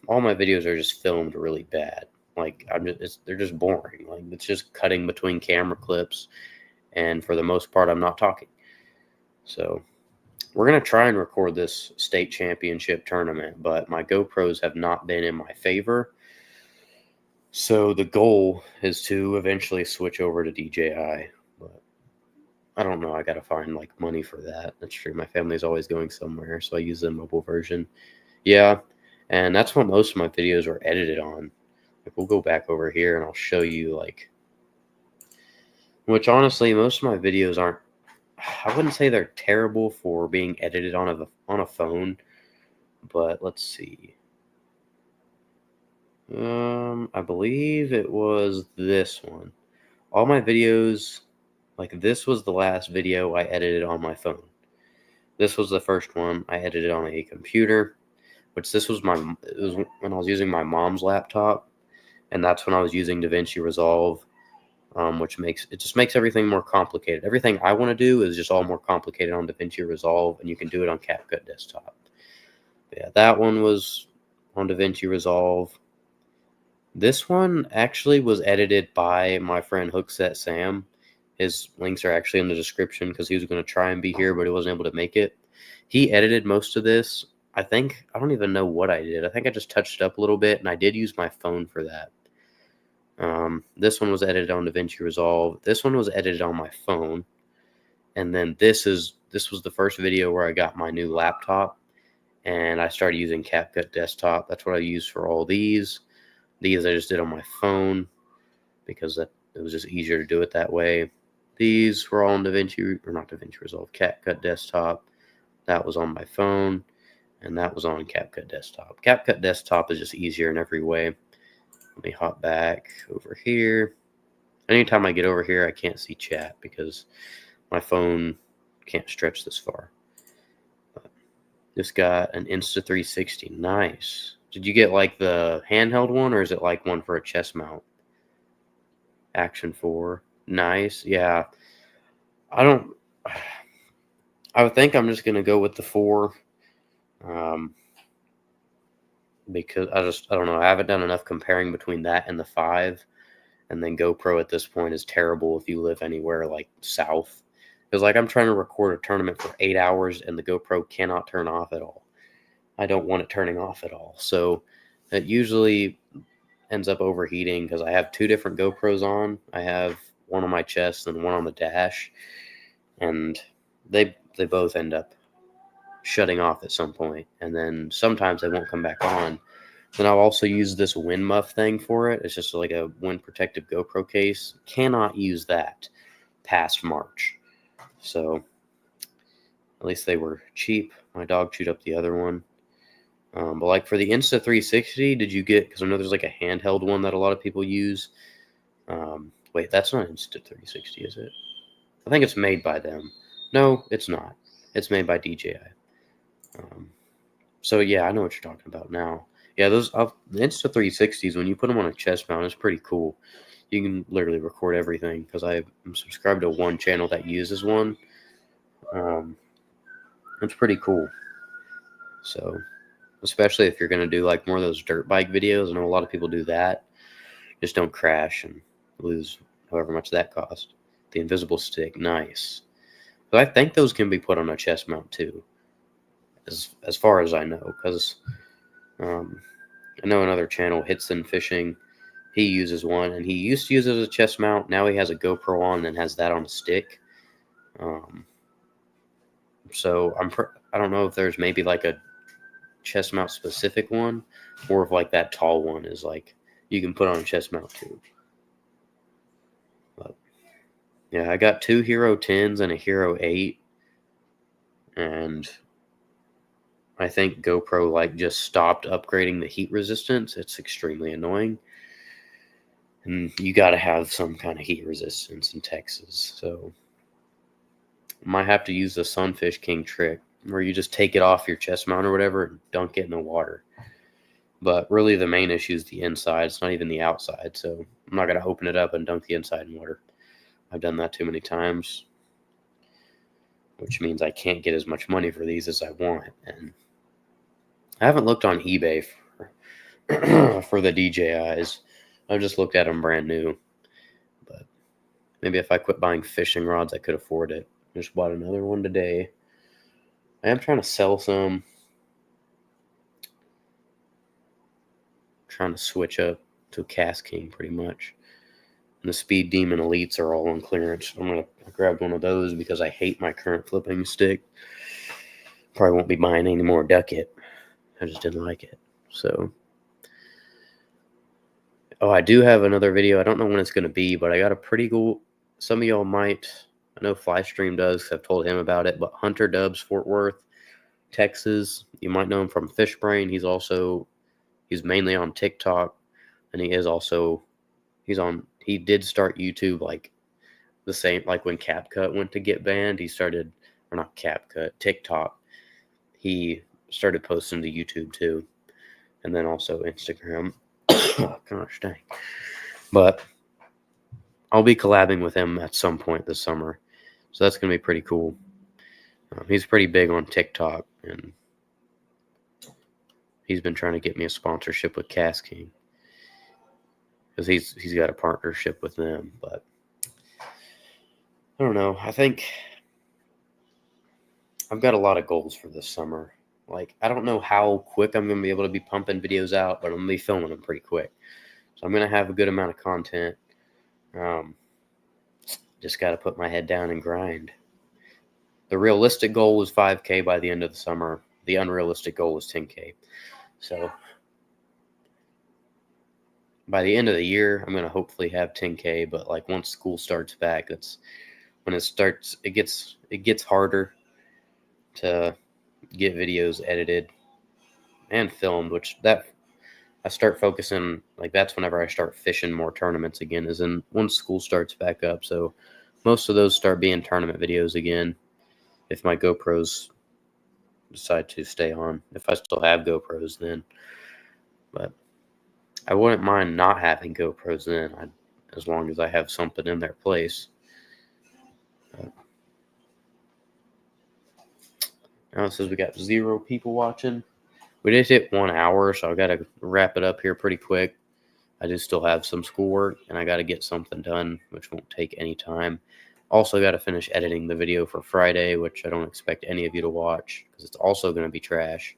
all my videos are just filmed really bad. Like, they're just boring. Like, it's just cutting between camera clips, and for the most part, I'm not talking. So we're going to try and record this state championship tournament, but my GoPros have not been in my favor. So the goal is to eventually switch over to DJI, but I don't know. I got to find like money for that. That's true. My family's always going somewhere, so I use the mobile version. Yeah, and that's what most of my videos are edited on. Like, we'll go back over here and I'll show you, like, which honestly, most of my videos aren't, I wouldn't say they're terrible for being edited on a phone, but let's see. I believe it was this one. All my videos Like, this was the last video I edited on my phone. This was the first one I edited on a computer, which it was when I was using my mom's laptop, and that's when I was using DaVinci Resolve, which just makes everything more complicated. Everything I want to do is just all more complicated on DaVinci Resolve, and you can do it on CapCut Desktop. But yeah, that one was on DaVinci Resolve. This one actually was edited by my friend Hookset Sam. His links are actually in the description because he was going to try and be here, but he wasn't able to make it. He edited most of this. I don't even know what I did. I think I just touched it up a little bit, and I did use my phone for that. This one was edited on DaVinci Resolve. This one was edited on my phone. And then this was the first video where I got my new laptop, and I started using CapCut Desktop. That's what I use for all these. These I just did on my phone because it was just easier to do it that way. These were all on not DaVinci Resolve, CapCut Desktop. That was on my phone, and that was on CapCut Desktop. CapCut Desktop is just easier in every way. Let me hop back over here. Anytime I get over here, I can't see chat because my phone can't stretch this far. But this got an Insta360. Nice. Did you get like the handheld one, or is it like one for a chest mount? Action 4. Nice. Yeah. I would think I'm just going to go with the 4. Because I don't know. I haven't done enough comparing between that and the 5. And then GoPro at this point is terrible if you live anywhere like south. Because like I'm trying to record a tournament for 8 hours and the GoPro cannot turn off at all. I don't want it turning off at all. So it usually ends up overheating because I have 2 different GoPros on. I have one on my chest and one on the dash. And they both end up shutting off at some point. And then sometimes they won't come back on. Then I'll also use this wind muff thing for it. It's just like a wind protective GoPro case. Cannot use that past March. So at least they were cheap. My dog chewed up the other one. But like for the Insta360, did you get, because I know there's like a handheld one that a lot of people use. Wait, that's not Insta360, is it? I think it's made by them. No, it's not. It's made by DJI. So yeah, I know what you're talking about now. Yeah, those the Insta360s, when you put them on a chest mount, it's pretty cool. You can literally record everything because I'm subscribed to one channel that uses one. It's pretty cool. So, especially if you're going to do like more of those dirt bike videos, I know a lot of people do that. Just don't crash and lose however much that cost. The invisible stick, nice. But I think those can be put on a chest mount too, as far as I know, because I know another channel, Hitson Fishing, he uses one, and he used to use it as a chest mount. Now he has a GoPro on and has that on a stick. So I don't know if there's maybe like a chest mount specific one, or if like that tall one is like you can put on a chest mount too. But yeah, I got 2 Hero 10s and a Hero 8, and I think GoPro like just stopped upgrading the heat resistance. It's extremely annoying. And you got to have some kind of heat resistance in Texas. So I might have to use the Sunfish King trick where you just take it off your chest mount or whatever and dunk it in the water. But really the main issue is the inside. It's not even the outside. So I'm not going to open it up and dunk the inside in water. I've done that too many times, which means I can't get as much money for these as I want. And I haven't looked on eBay for the DJIs. I've just looked at them brand new. But maybe if I quit buying fishing rods, I could afford it. I just bought another one today. I am trying to sell some. Trying to switch up to Cast King pretty much. And the Speed Demon Elites are all on clearance. I'm going to grab one of those because I hate my current flipping stick. Probably won't be buying any more Ducket. I just didn't like it. So, oh, I do have another video. I don't know when it's going to be, but I got a pretty cool, some of y'all might, I know Flystream does because I've told him about it, but Hunter Dubs, Fort Worth, Texas. You might know him from Fishbrain. He's mainly on TikTok, and he did start YouTube like the same, like when CapCut went to get banned, he started, or not CapCut, TikTok. He started posting to YouTube too, and then also Instagram. Oh, gosh dang. But I'll be collabing with him at some point this summer, so that's going to be pretty cool. He's pretty big on TikTok, and he's been trying to get me a sponsorship with KastKing because he's got a partnership with them. But I don't know. I think I've got a lot of goals for this summer. Like, I don't know how quick I'm going to be able to be pumping videos out, but I'm going to be filming them pretty quick. So I'm going to have a good amount of content. Just got to put my head down and grind. The realistic goal was 5K by the end of the summer. The unrealistic goal was 10K. So by the end of the year, I'm going to hopefully have 10K. But like once school starts back, that's when it gets harder to get videos edited and filmed, which that I start focusing, like that's whenever I start fishing more tournaments again, is in once school starts back up. So most of those start being tournament videos again, if my GoPros decide to stay on, if I still have GoPros then. But I wouldn't mind not having GoPros then, as long as I have something in their place. Now it says we got 0 people watching. We did hit 1 hour, so I got to wrap it up here pretty quick. I do still have some schoolwork, and I got to get something done, which won't take any time. Also got to finish editing the video for Friday, which I don't expect any of you to watch, because it's also going to be trash.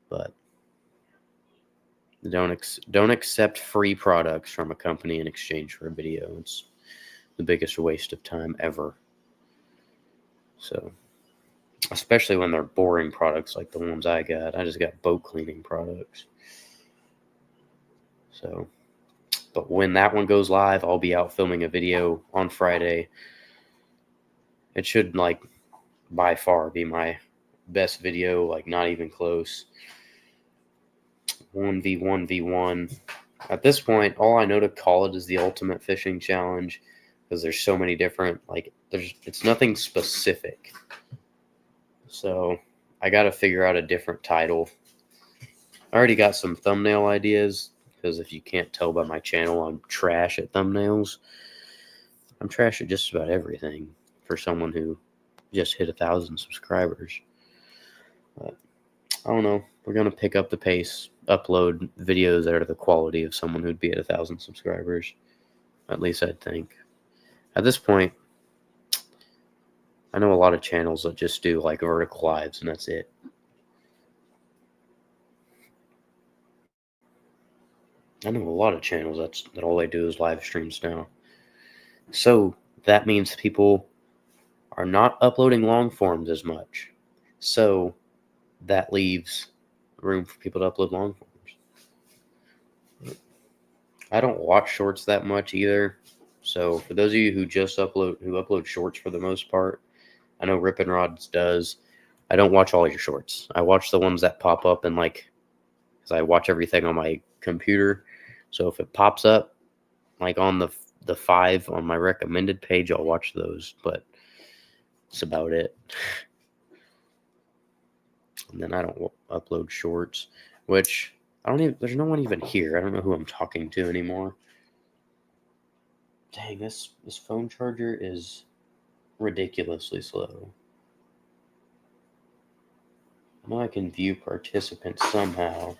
But don't accept free products from a company in exchange for a video. It's the biggest waste of time ever. So, especially when they're boring products like the ones I got. I just got boat cleaning products. So, but when that one goes live, I'll be out filming a video on Friday. It should, like, by far be my best video, like, not even close. 1v1v1. At this point, all I know to call it is the Ultimate Fishing Challenge, because there's so many different, like, it's nothing specific. So I got to figure out a different title. I already got some thumbnail ideas, because if you can't tell by my channel, I'm trash at thumbnails. I'm trash at just about everything for someone who just hit 1,000 subscribers. But I don't know. We're going to pick up the pace, upload videos that are the quality of someone who'd be at 1,000 subscribers. At least I'd think. At this point, I know a lot of channels that just do like vertical lives and that's it. I know a lot of channels that all they do is live streams now. So that means people are not uploading long forms as much. So that leaves room for people to upload long forms. I don't watch shorts that much either. So for those of you who upload shorts for the most part, I know Rippin' Rods does. I don't watch all your shorts. I watch the ones that pop up and like, because I watch everything on my computer. So if it pops up like on the 5 on my recommended page, I'll watch those. But that's about it. And then I don't upload shorts, which there's no one even here. I don't know who I'm talking to anymore. Dang, this phone charger is ridiculously slow. I know I can view participants somehow.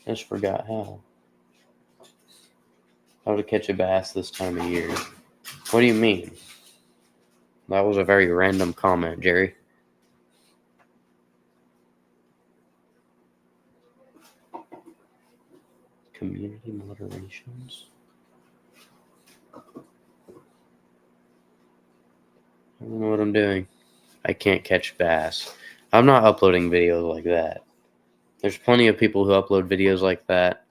I just forgot how. How to catch a bass this time of year. What do you mean? That was a very random comment, Jerry. Community moderations. I don't know what I'm doing. I can't catch bass. I'm not uploading videos like that. There's plenty of people who upload videos like that,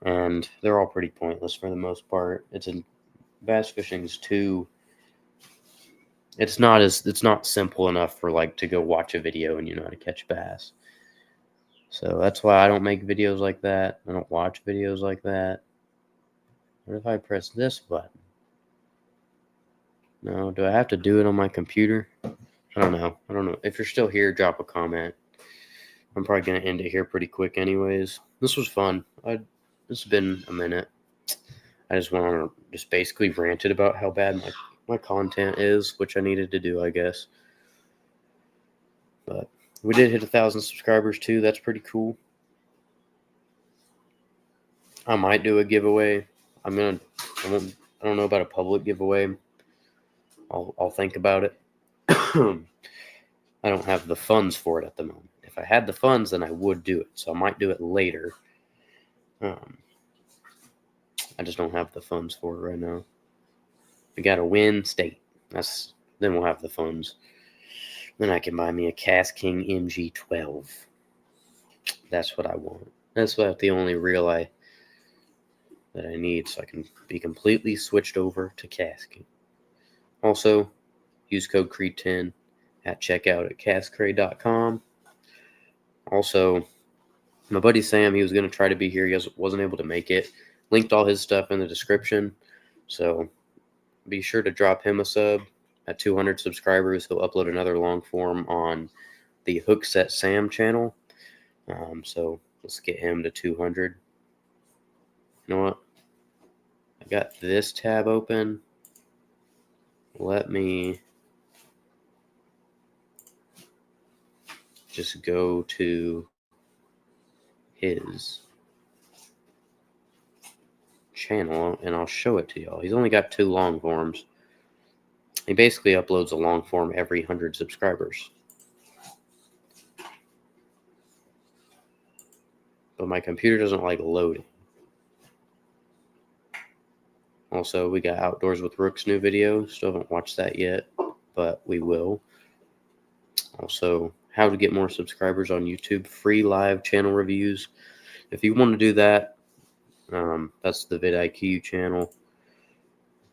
and they're all pretty pointless for the most part. Bass fishing's too. It's not simple enough for like to go watch a video and you know how to catch bass. So that's why I don't make videos like that. I don't watch videos like that. What if I press this button? No, do I have to do it on my computer? I don't know. If you're still here, drop a comment. I'm probably going to end it here pretty quick anyways. This was fun. It's been a minute. I just went on and just basically ranted about how bad my content is, which I needed to do, I guess. But we did hit 1,000 subscribers too. That's pretty cool. I might do a giveaway. I don't know about a public giveaway. I'll think about it. I don't have the funds for it at the moment. If I had the funds, then I would do it. So I might do it later. I just don't have the funds for it right now. We got to win state. Then we'll have the funds. Then I can buy me a KastKing MG12. That's what I want. That's the only reel that I need, so I can be completely switched over to KastKing. Also, use code CREED10 at checkout at kastcray.com. Also, my buddy Sam, he was going to try to be here. He wasn't able to make it. Linked all his stuff in the description. So be sure to drop him a sub. At 200 subscribers, he'll upload another long form on the Hookset Sam channel. So let's get him to 200. You know what? I got this tab open. Let me just go to his channel and I'll show it to y'all. He's only got 2 long forms. He basically uploads a long form every 100 subscribers. But my computer doesn't like loading. Also, we got Outdoors with Rook's new video. Still haven't watched that yet, but we will. Also, how to get more subscribers on YouTube. Free live channel reviews. If you want to do that, that's the vidIQ channel.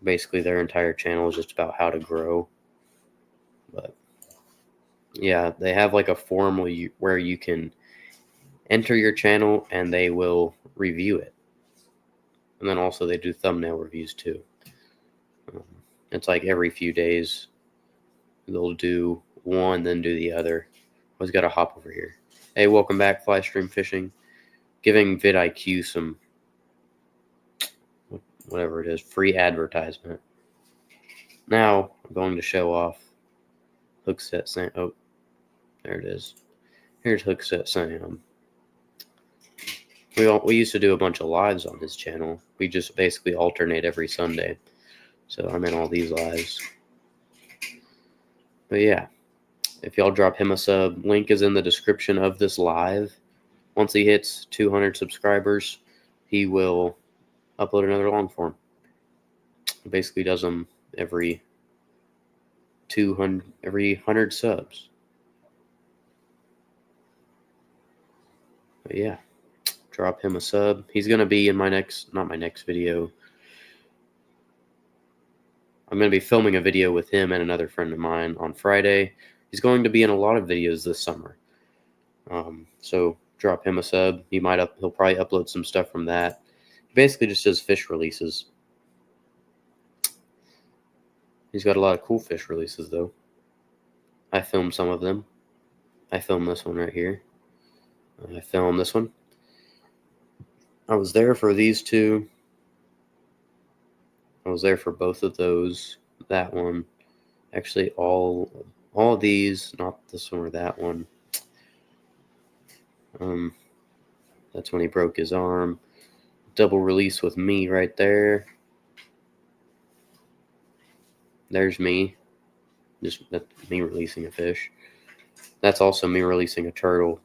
Basically, their entire channel is just about how to grow. But, yeah, they have like a forum where you can enter your channel and they will review it. And then also they do thumbnail reviews too. It's like every few days they'll do one, then do the other. Always got to hop over here. Hey, welcome back, Fly Stream Fishing. Giving vidIQ some, whatever it is, free advertisement. Now I'm going to show off Hookset Sam. Oh, there it is. Here's Hookset Sam. We used to do a bunch of lives on his channel. We just basically alternate every Sunday. So I'm in all these lives. But yeah, if y'all drop him a sub, link is in the description of this live. Once he hits 200 subscribers, he will upload another long form. He basically does them every 100 subs. But yeah. Drop him a sub. He's going to be in not my next video. I'm going to be filming a video with him and another friend of mine on Friday. He's going to be in a lot of videos this summer. So drop him a sub. He'll probably upload some stuff from that. He basically just does fish releases. He's got a lot of cool fish releases though. I filmed some of them. I filmed this one right here. I filmed this one. I was there for these two. I was there for both of those. That one. Actually, all of these. Not this one or that one. That's when he broke his arm. Double release with me right there. There's me. That's me releasing a fish. That's also me releasing a turtle.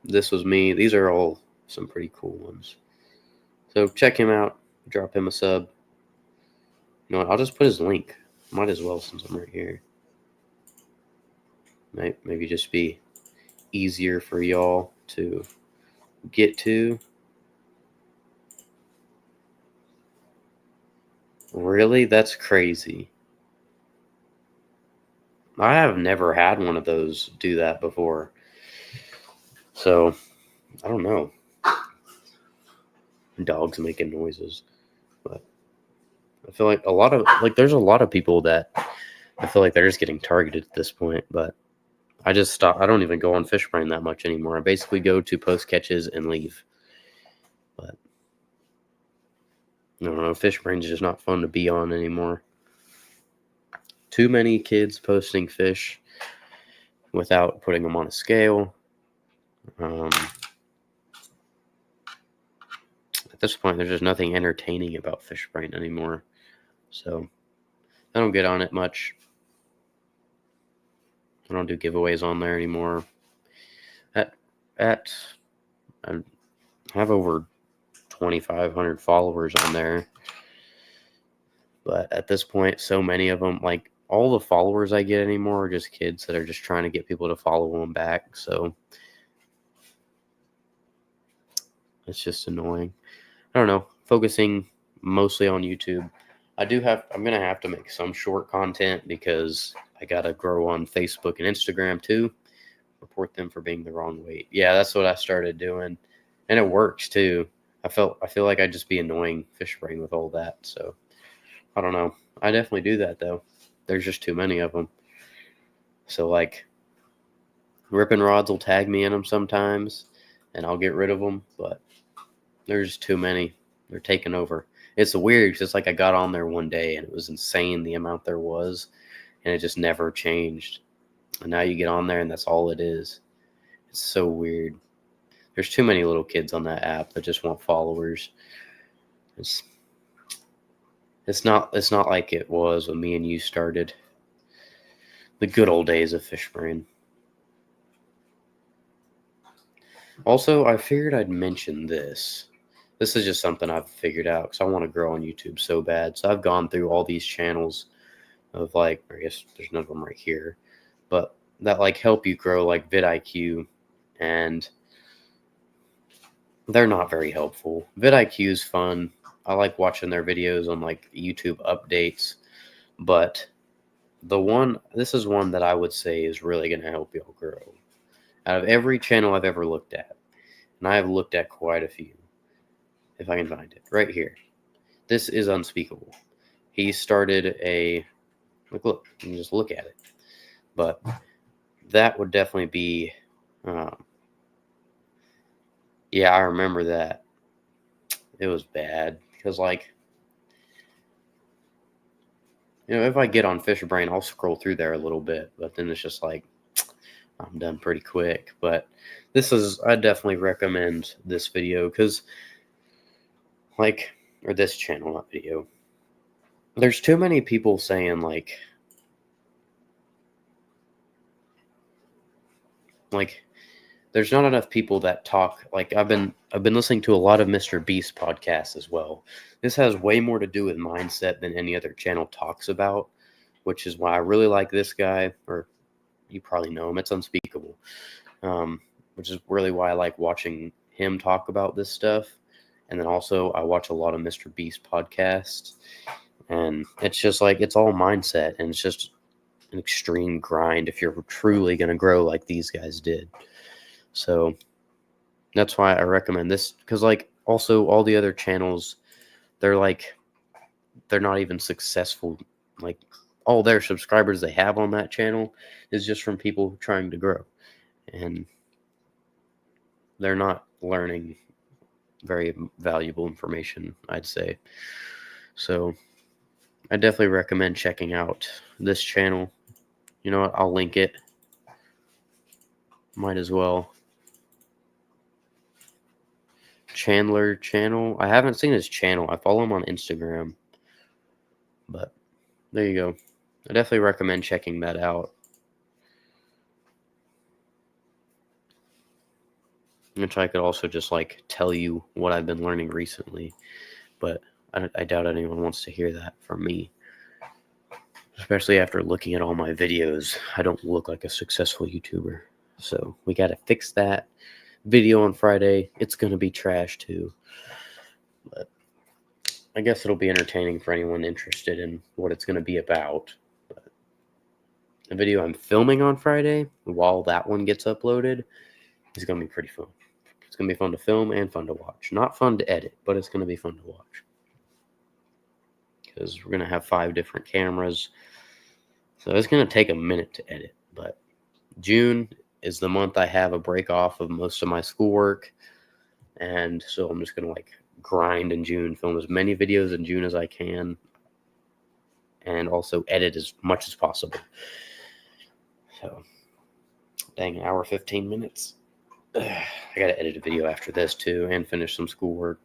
This was me. These are all some pretty cool ones. So check him out. Drop him a sub. You know what? I'll just put his link. Might as well since I'm right here. Might maybe just be easier for y'all to get to. Really? That's crazy. I have never had one of those do that before. So, I don't know. dogs making noises. But I feel like there's a lot of people that I feel like they're just getting targeted at this point. But I just stop. I don't even go on FishBrain that much anymore. I basically go to post catches and leave. But I don't know. FishBrain's just not fun to be on anymore. Too many kids posting fish without putting them on a scale. At this point, there's just nothing entertaining about FishBrain anymore. So I don't get on it much. I don't do giveaways on there anymore. I have over 2,500 followers on there. But at this point, so many of them, like all the followers I get anymore are just kids that are just trying to get people to follow them back. So it's just annoying. I don't know. Focusing mostly on YouTube. I'm going to have to make some short content because I got to grow on Facebook and Instagram too. Report them for being the wrong weight. Yeah, that's what I started doing. And it works too. I feel like I'd just be annoying FishBrain with all that. So I don't know. I definitely do that though. There's just too many of them. So like Ripping Rods will tag me in them sometimes and I'll get rid of them, but there's too many. They're taking over. It's weird because it's like I got on there one day and it was insane the amount there was and it just never changed. And now you get on there and that's all it is. It's so weird. There's too many little kids on that app that just want followers. It's not like it was when me and you started. The good old days of FishBrain. Also, I figured I'd mention this. This is just something I've figured out because I want to grow on YouTube so bad. So I've gone through all these channels of like, I guess there's none of them right here, but that like help you grow, like vidIQ, and they're not very helpful. vidIQ is fun. I like watching their videos on like YouTube updates, but this is one that I would say is really going to help y'all grow. Out of every channel I've ever looked at, and I have looked at quite a few, if I can find it, right here. This is Unspeakable. He started look, you can just look at it. But that would definitely be, yeah, I remember that. It was bad because like, if I get on FishBrain, I'll scroll through there a little bit, but then it's just like, I'm done pretty quick. But I definitely recommend this video because or this channel, not video. There's too many people saying like there's not enough people that talk. Like I've been listening to a lot of Mr. Beast podcasts as well. This has way more to do with mindset than any other channel talks about, which is why I really like this guy, or you probably know him. It's Unspeakable, which is really why I like watching him talk about this stuff. And then also I watch a lot of Mr. Beast podcasts, and it's just like, it's all mindset, and it's just an extreme grind if you're truly going to grow like these guys did. So that's why I recommend this, because like also all the other channels, they're not even successful. Like all their subscribers they have on that channel is just from people trying to grow, and they're not learning very valuable information, I'd say. So I definitely recommend checking out this channel. You know what? I'll link it. Might as well. Chandler channel. I haven't seen his channel. I follow him on Instagram. But there you go. I definitely recommend checking that out. Which I could also just like tell you what I've been learning recently. But I doubt anyone wants to hear that from me. Especially after looking at all my videos. I don't look like a successful YouTuber. So we got to fix that. Video on Friday, it's going to be trash too. But I guess it'll be entertaining for anyone interested in what it's going to be about. But the video I'm filming on Friday, while that one gets uploaded, is going to be pretty fun. It's going to be fun to film and fun to watch. Not fun to edit, but it's going to be fun to watch. Because we're going to have 5 different cameras. So it's going to take a minute to edit. But June is the month I have a break off of most of my schoolwork. And so I'm just going to like grind in June, film as many videos in June as I can, and also edit as much as possible. So, dang, an hour 15 minutes. I gotta edit a video after this too and finish some schoolwork.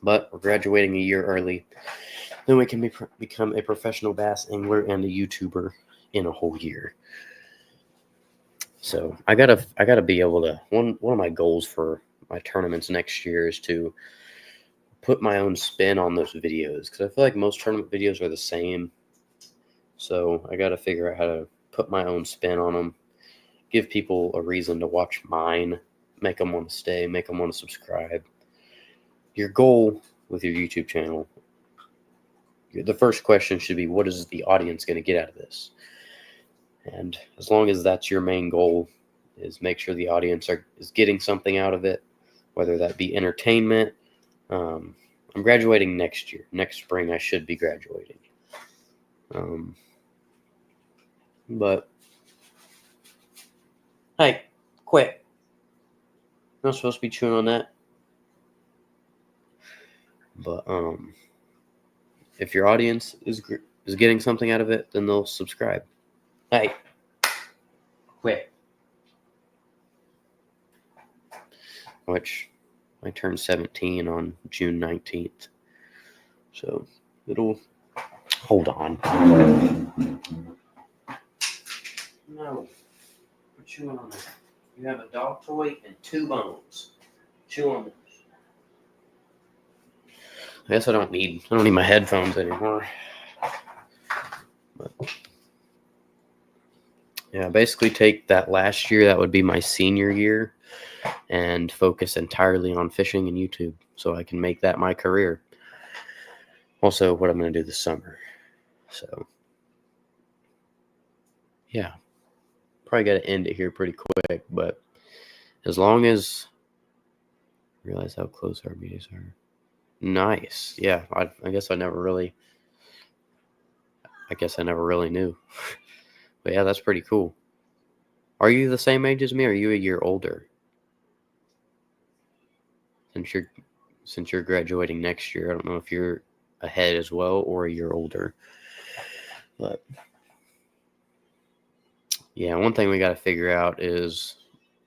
But we're graduating a year early. Then we can become a professional bass angler and a YouTuber in a whole year. So I gotta be able to. One of my goals for my tournaments next year is to put my own spin on those videos, because I feel like most tournament videos are the same. So I gotta figure out how to put my own spin on them, give people a reason to watch mine, make them want to stay, make them want to subscribe. Your goal with your YouTube channel, the first question should be, what is the audience going to get out of this? And as long as that's your main goal, is make sure the audience is getting something out of it, whether that be entertainment. I'm graduating next year. Next spring, I should be graduating. But hey, quit. I'm not supposed to be chewing on that. But if your audience is getting something out of it, then they'll subscribe. Hey, quit. Which I turn 17 on June 19th. So it'll hold on. No. Quit chewing on that. You have a dog toy and 2 bones. Chew on this. I guess I don't need my headphones anymore. But yeah, basically take that last year, that would be my senior year, and focus entirely on fishing and YouTube so I can make that my career. Also, what I'm going to do this summer. So yeah, probably got to end it here pretty quick, but as long as I realize how close our videos are. Nice. Yeah, I guess I never really knew. But yeah, that's pretty cool. Are you the same age as me, or are you a year older? Since you're graduating next year, I don't know if you're ahead as well or a year older. But yeah, one thing we got to figure out is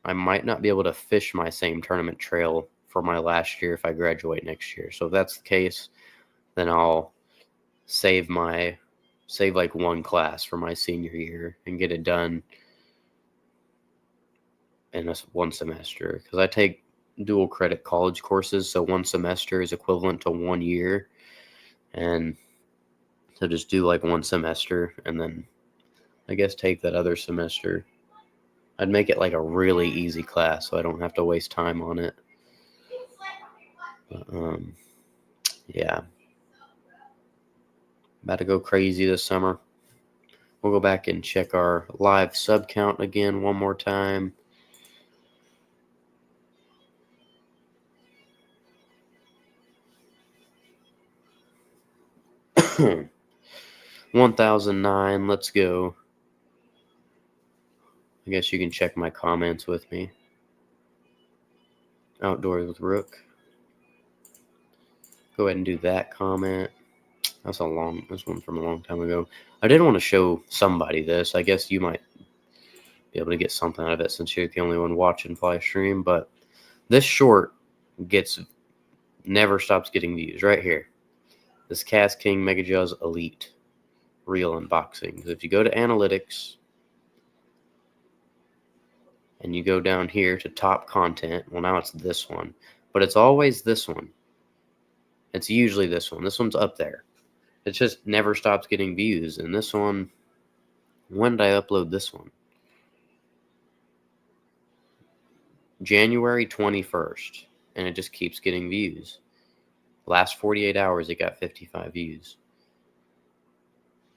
I might not be able to fish my same tournament trail for my last year if I graduate next year. So if that's the case, then I'll save like one class for my senior year and get it done in one semester, because I take dual credit college courses, so one semester is equivalent to 1 year, and so just do like one semester and then I guess take that other semester. I'd make it like a really easy class so I don't have to waste time on it. But, yeah, about to go crazy this summer. We'll go back and check our live sub count again one more time. $1,009. Let's go. I guess you can check my comments with me. Outdoors with Rook. Go ahead and do that comment. This one from a long time ago. I did want to show somebody this. I guess you might be able to get something out of it since you're the only one watching Fly Stream. But this short never stops getting views right here. This KastKing MegaJaws Elite reel unboxing. Because if you go to analytics and you go down here to top content, well, now it's this one, but it's always this one. It's usually this one. This one's up there. It just never stops getting views. And this one, when did I upload this one? January 21st. And it just keeps getting views. Last 48 hours, it got 55 views.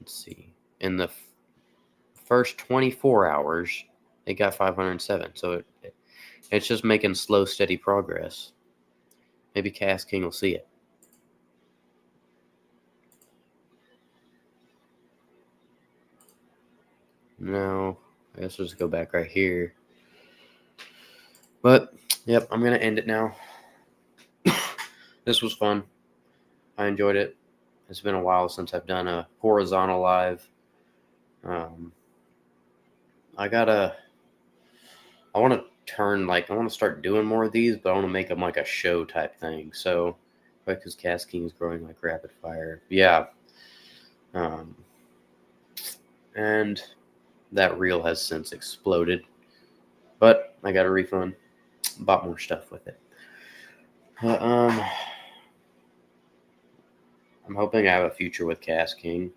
Let's see. In the first 24 hours, it got 507. So It's just making slow, steady progress. Maybe Cast King will see it. No, I guess we'll just go back right here. But, yep, I'm going to end it now. This was fun. I enjoyed it. It's been a while since I've done a horizontal live. I want to start doing more of these, but I want to make them like a show type thing. So, because Cast King is growing like rapid fire. Yeah. And that reel has since exploded. But I got a refund. Bought more stuff with it. I'm hoping I have a future with Cast King.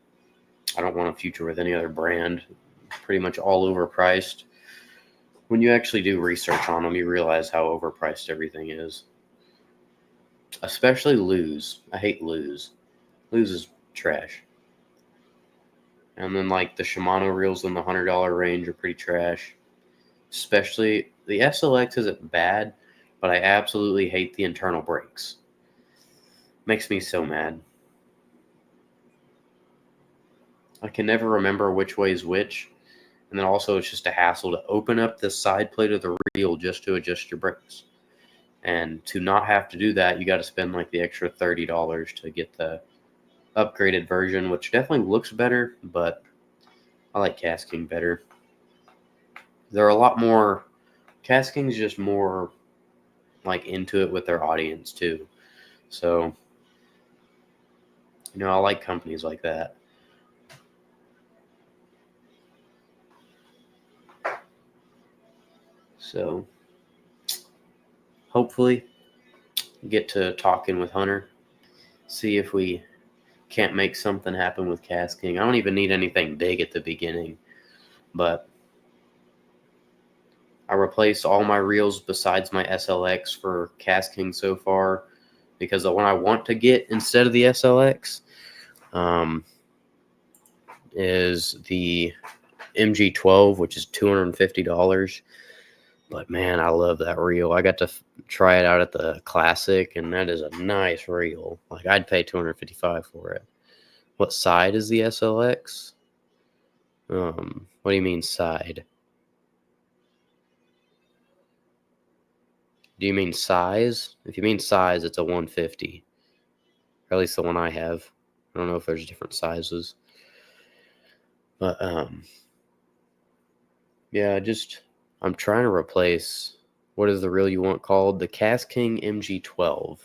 I don't want a future with any other brand. Pretty much all overpriced. When you actually do research on them, you realize how overpriced everything is. Especially Lose. I hate Lose. Lose is trash. And then like the Shimano reels in the $100 range are pretty trash. Especially the SLX isn't bad, but I absolutely hate the internal brakes. Makes me so mad. I can never remember which way is which. And then also it's just a hassle to open up the side plate of the reel just to adjust your brakes. And to not have to do that, you got to spend like the extra $30 to get the upgraded version, which definitely looks better, but I like Cast King better. They're a lot more. Cast King's just more like into it with their audience too. So, I like companies like that. So, hopefully, get to talking with Hunter, see if we can't make something happen with Cast King. I don't even need anything big at the beginning, but I replaced all my reels besides my SLX for Cast King so far, because the one I want to get instead of the SLX is the MG12, which is $250. But man, I love that reel. I got to try it out at the Classic, and that is a nice reel. Like, I'd pay $255 for it. What side is the SLX? What do you mean side? Do you mean size? If you mean size, it's a 150. Or at least the one I have. I don't know if there's different sizes. But yeah, I'm trying to replace, what is the reel you want called? The Cast King MG12.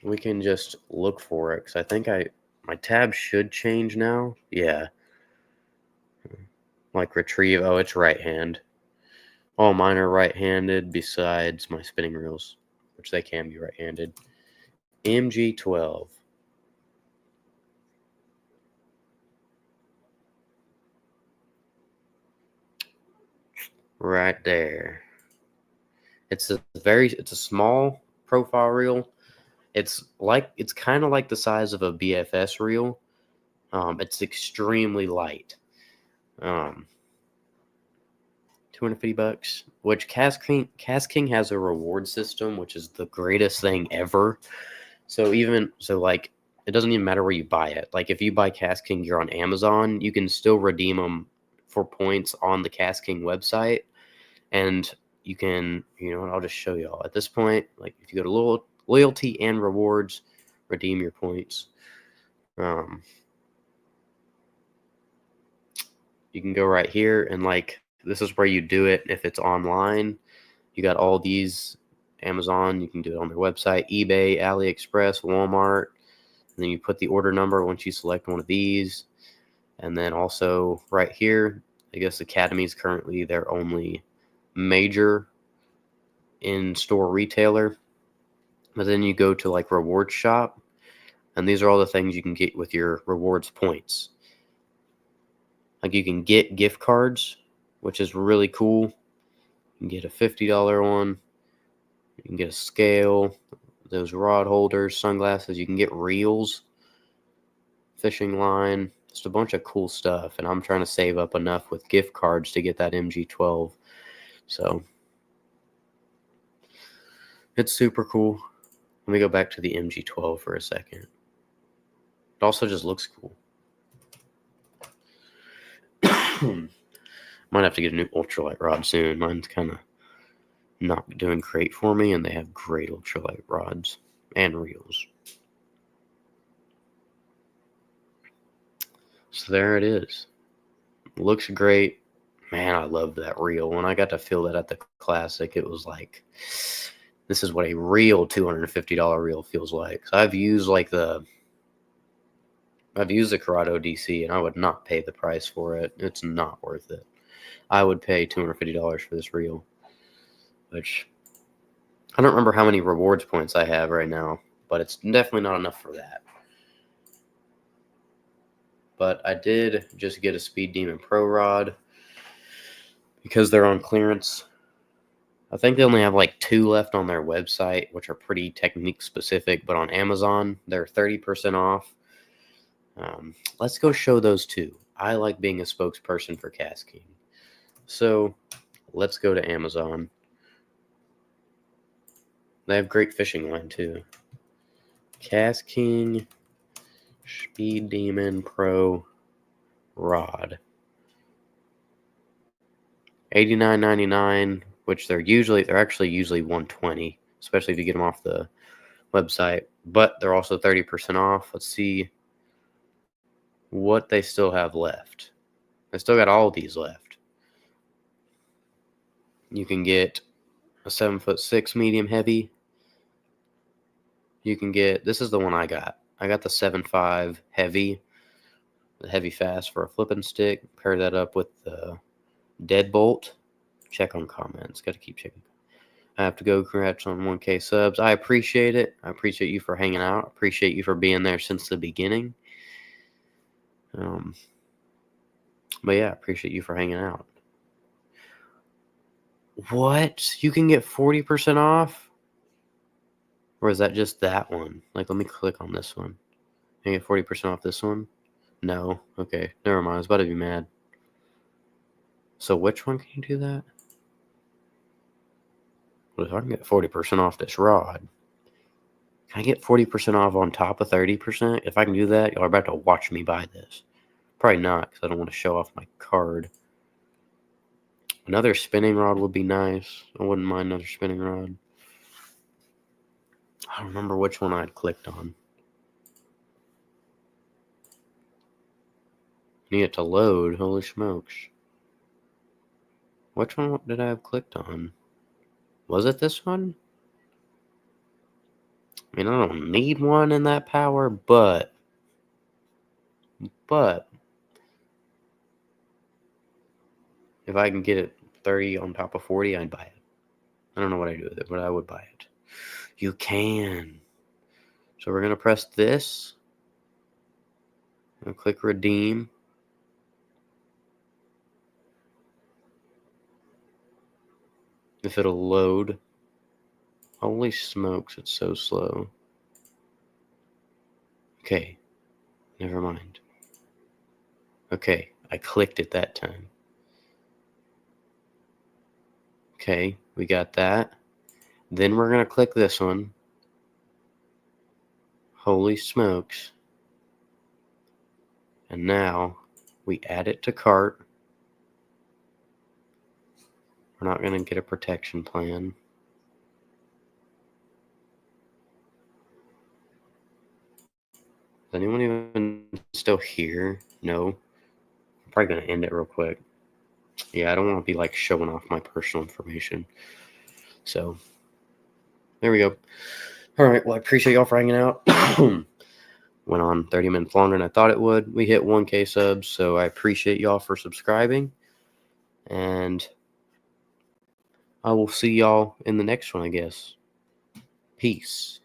We can just look for it, because I think my tab should change now. Yeah. Like retrieve. Oh, it's right hand. All mine are right-handed besides my spinning reels, which they can be right-handed. MG12. Right there. It's a small profile reel. It's kind of like the size of a BFS reel. It's extremely light. $250, which Cast King has a reward system, which is the greatest thing ever. So it doesn't even matter where you buy it. Like, if you buy Cast King gear on Amazon, you can still redeem them for points on the Cast King website. And you can, I'll just show y'all at this point. Like, if you go to loyalty and rewards, redeem your points. You can go right here, and like, this is where you do it if it's online. You got all these. Amazon, you can do it on their website, eBay, AliExpress, Walmart. And then you put the order number once you select one of these. And then also right here, I guess Academy is currently their only major in-store retailer. But then you go to like Rewards Shop, and these are all the things you can get with your rewards points. Like, you can get gift cards, which is really cool. You can get a $50 one. You can get a scale, those rod holders, sunglasses. You can get reels, fishing line, just a bunch of cool stuff. And I'm trying to save up enough with gift cards to get that MG12. So it's super cool. Let me go back to the MG12 for a second. It also just looks cool. Might have to get a new ultralight rod soon. Mine's kind of not doing great for me, and they have great ultralight rods and reels. So there it is. Looks great. Man, I love that reel. When I got to feel that at the Classic, it was like, this is what a real $250 reel feels like. So I've used the Corrado DC, and I would not pay the price for it. It's not worth it. I would pay $250 for this reel, which I don't remember how many rewards points I have right now, but it's definitely not enough for that. But I did just get a Speed Demon Pro rod because they're on clearance. I think they only have like 2 left on their website, which are pretty technique specific, but on Amazon, they're 30% off. Let's go show those 2. I like being a spokesperson for KastKing. So let's go to Amazon. They have great fishing line too. KastKing Speed Demon Pro rod. $89.99, which they're actually usually $120, especially if you get them off the website. But they're also 30% off. Let's see what they still have left. They still got all these left. You can get a 7'6" medium heavy. You can get, this is the one I got. I got the 7.5 heavy, the heavy fast for a flipping stick. Pair that up with the Deadbolt. Check on comments. Got to keep checking. I have to go. Congrats on 1K subs. I appreciate it. I appreciate you for hanging out. I appreciate you for being there since the beginning. But yeah, I appreciate you for hanging out. What? You can get 40% off? Or is that just that one? Like, let me click on this one. Can I get 40% off this one? No. Okay. Never mind. I was about to be mad. So which one can you do that? Well, if I can get 40% off this rod, can I get 40% off on top of 30%? If I can do that, y'all are about to watch me buy this. Probably not, because I don't want to show off my card. Another spinning rod would be nice. I wouldn't mind another spinning rod. I don't remember which one I'd clicked on. Need it to load. Holy smokes. Which one did I have clicked on? Was it this one? I mean, I don't need one in that power, but if I can get it 30 on top of 40, I'd buy it. I don't know what I do with it, but I would buy it. You can. So we're going to press this. And click redeem. If it'll load. Holy smokes, it's so slow. Okay. Never mind. Okay, I clicked it that time. Okay, we got that. Then we're going to click this one. Holy smokes. And now we add it to cart. We're not going to get a protection plan. Is anyone even still here? No. I'm probably going to end it real quick. Yeah, I don't want to be like showing off my personal information. So, there we go. All right, well, I appreciate y'all for hanging out. Went on 30 minutes longer than I thought it would. We hit 1K subs, so I appreciate y'all for subscribing. And I will see y'all in the next one, I guess. Peace.